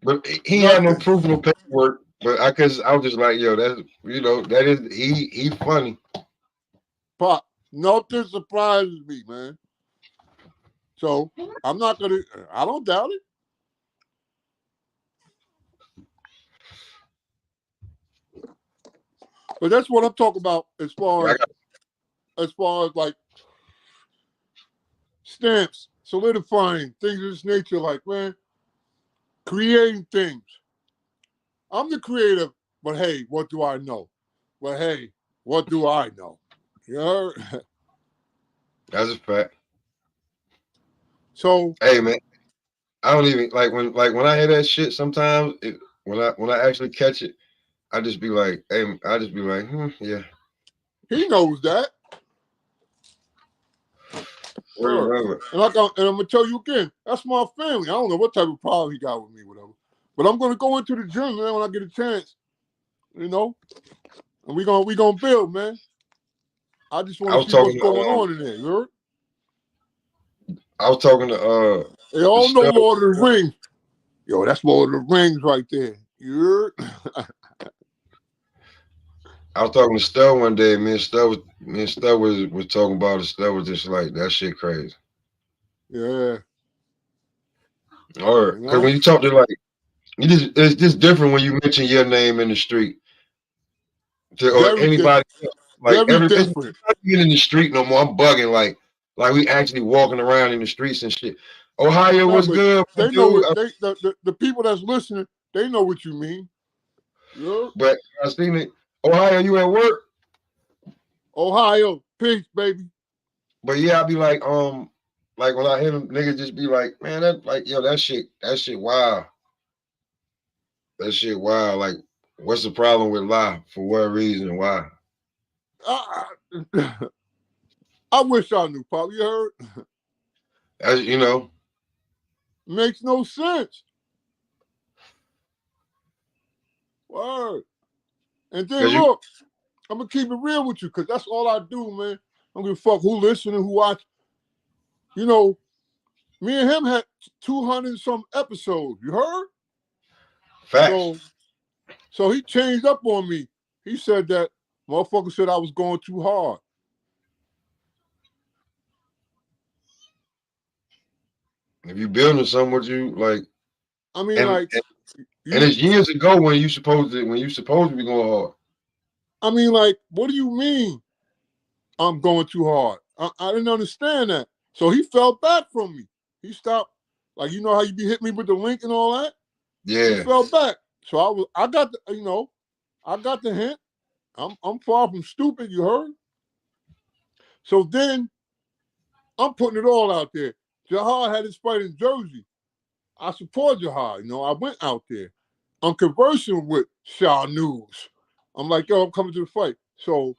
But he had no proof, no paperwork. But I was just like, yo, that is he funny. Pop, nothing surprises me, man. So I don't doubt it. But that's what I'm talking about as far as like stamps, solidifying things of this nature, like, man, creating things. I'm the creator, but hey, what do I know? But hey, what do I know? You heard? That's a fact. So hey man, I don't even when I hear that shit sometimes when I actually catch it, I just be like, yeah. he knows that. Whatever. And I'm gonna tell you again, that's my family. I don't know what type of problem he got with me, whatever. But I'm gonna go into the gym, man, when I get a chance. You know? And we gonna build, man. I just want to see what's going on in there, you heard? I was talking to they all know Lord of the Rings. Yo, that's Lord of the Rings right there. You heard? I was talking to Stell one day. Me and Stell was talking about it. Stell was just like, that shit crazy. Yeah. Or because when you talk to it's just different when you mention your name in the street or anybody else. Like Very every it's different. not even in the street no more. I'm bugging like we actually walking around in the streets and shit. Ohio No, was but good, they know dude. what the people that's listening, they know what you mean. Yeah. But I seen it. Ohio, you at work? Ohio, peace, baby. But yeah, I be like when I hear them niggas just be like, man, that like yo, that shit wild. That shit wild. Like, what's the problem with lie? For what reason? Why? I, I wish I knew, Pop. You heard? As you know, Makes no sense. Word. And then because you look, I'm gonna keep it real with you, because that's all I do, man. I don't give a fuck who listening, who watch. You know, me and him had 200 some episodes. You heard? facts. So he changed up on me. He said that motherfucker said I was going too hard. If you building something, what you like, I mean, and like and you. it's years ago when you supposed to be going hard. I mean, like, what do you mean? I'm going too hard. I didn't understand that. So he fell back from me. He stopped. Like, you know how you be hitting me with the link and all that? He Yeah, fell back. So I got the, I got the hint. I'm far from stupid, you heard? So then I'm putting it all out there. Jahar had his fight in Jersey. I support Jahar. I went out there. I'm conversing with Shaw News. I'm like, yo, I'm coming to the fight. So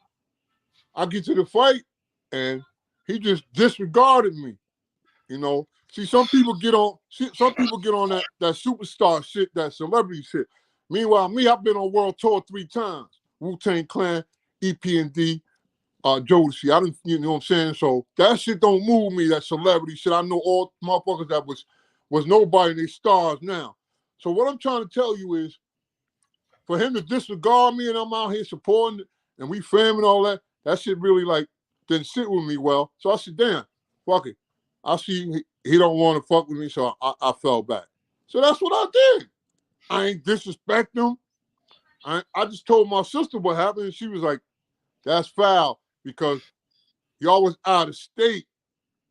I get to the fight and he just disregarded me. See, some people get on that superstar shit, that celebrity shit. Meanwhile, me, I've been on world tour 3 times. Wu-Tang Clan, EP&D, Jodeci. I didn't, you know what I'm saying? So that shit don't move me, that celebrity shit. I know all motherfuckers that was nobody, they stars now. So what I'm trying to tell you is, for him to disregard me and I'm out here supporting it, and we fam and all that, that shit really like didn't sit with me well. So I said, damn, fuck it. I see he don't want to fuck with me, so I fell back. So that's what I did. I ain't disrespect him. I just told my sister what happened, and she was like, that's foul, because y'all was out of state.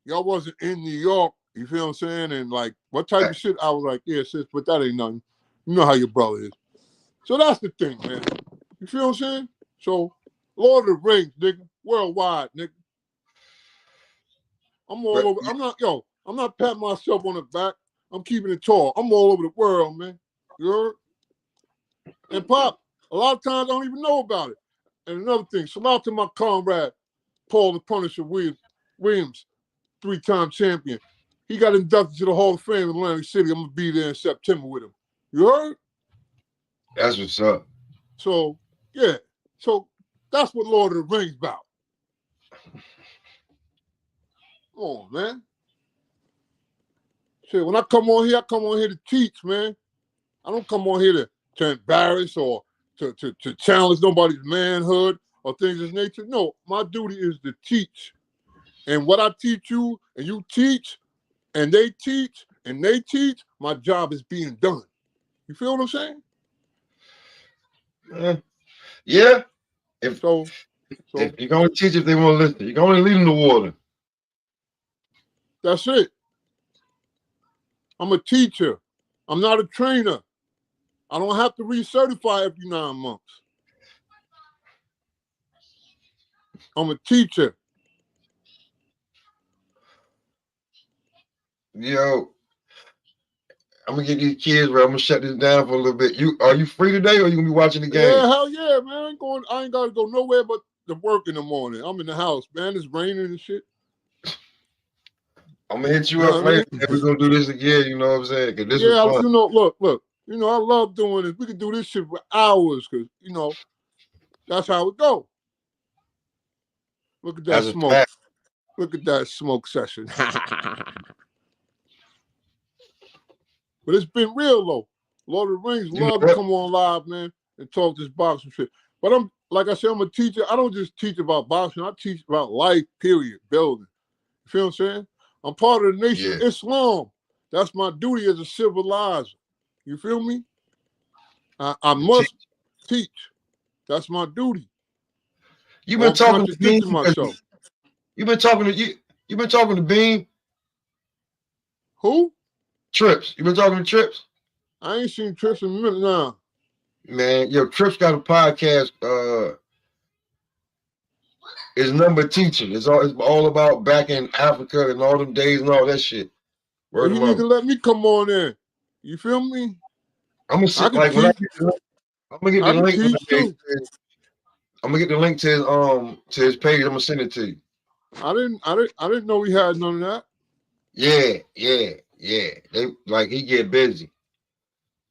Y'all wasn't in New York. You feel what I'm saying? And like, what type of shit? I was like, yeah, sis, but that ain't nothing. You know how your brother is. So that's the thing, man. You feel what I'm saying? So, Lord of the Rings, nigga, worldwide, nigga. I'm all but over. I'm not patting myself on the back. I'm keeping it tall. I'm all over the world, man. You heard? And Pop, a lot of times I don't even know about it. And another thing, shout out to my comrade, Paul the Punisher Williams, 3-time champion. He got inducted to the Hall of Fame in Atlantic City. I'm going to be there in September with him. You heard? that's what's up. So, yeah. So, that's what Lord of the Rings about. Come on, man. Shit, when I come on here to teach, man. I don't come on here to embarrass or to challenge nobody's manhood or things of nature. No, my duty is to teach. And what I teach you and you teach and they teach, my job is being done. You feel what I'm saying? Yeah. So If you're gonna teach, if they want to listen, you're gonna lead them to water. that's it. I'm a teacher. I'm not a trainer. I don't have to recertify every 9 months. I'm a teacher. Yo, I'm gonna get these kids right. I'm gonna shut this down for a little bit. Are you free today, or you gonna be watching the game? Yeah, hell yeah, man. I ain't gotta go nowhere but to work in the morning. I'm in the house, man. It's raining and shit. I'm gonna hit you You know up what I later. mean? And we're gonna do this again. You know what I'm saying? Cause this was Yeah, fun. look. I love doing this. We could do this shit for hours, because that's how it go. Look at that That's a smoke. fact. Look at that smoke session. But it's been real though. Lord of the Rings You know love to what? come on live, man, and talk this boxing shit. But like I said, I'm a teacher. I don't just teach about boxing. I teach about life, period, building. You feel what I'm saying? I'm part of the Nation of Islam. That's my duty as a civilizer. You feel me? I must teach. That's my duty. You Or been I'm talking to Bean contradicting because myself. you been talking to you. You been talking to Bean Who? Trips. You been talking to Trips. I ain't seen Trips in a minute now. Man, yo, Trips got a podcast. It's number teaching. It's all about back in Africa and all them days and all that shit. Well, Word he of need to mouth. let me come on in. You feel me? I'm gonna I sit could like when I teach. get the link, I'm gonna get I the could link one teach day. too. I'm gonna get the link to his page. I'm gonna send it to you. I didn't know he had none of that. Yeah. They he get busy.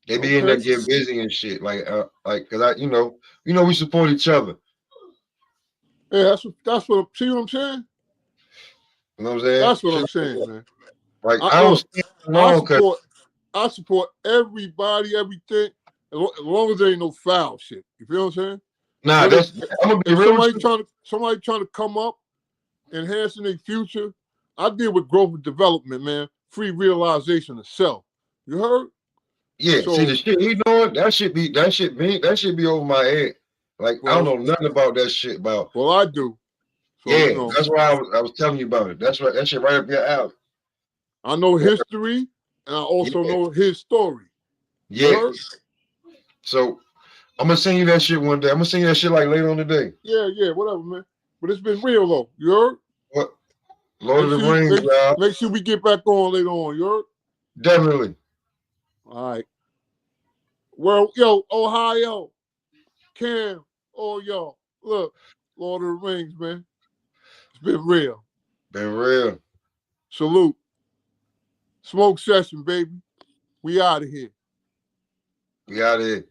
They be in there Okay. getting busy and shit. Cause we support each other. Yeah, that's what. See what I'm saying? You know what I'm saying? That's what I'm saying, man. Like I I don't look. stand I alone because support. I support everybody, everything, as long as there ain't no foul shit. You feel what I'm saying? nah, But I'm gonna be if real with somebody trying to come up, enhancing their future, I deal with growth and development, man. Free realization of self. You heard? Yeah, see So, the shit he doing, that should be over my head. Like I don't well, know nothing about that shit about. I do. So, Yeah, that's why I was telling you about it. That's right, that shit right up your alley. I know history, and I also Yeah, know his story. You yeah. heard? So I'm gonna send you that shit one day. I'm gonna send you that shit like later on today. Yeah, whatever, man. But it's been real though. You heard? What? Lord of the Rings, y'all. Make sure we get back on later on. You heard? Definitely. All right. Well, yo, Ohio, Cam, all y'all. Look, Lord of the Rings, man. It's been real. Been real. Salute. Smoke session, baby. We out of here. We out here.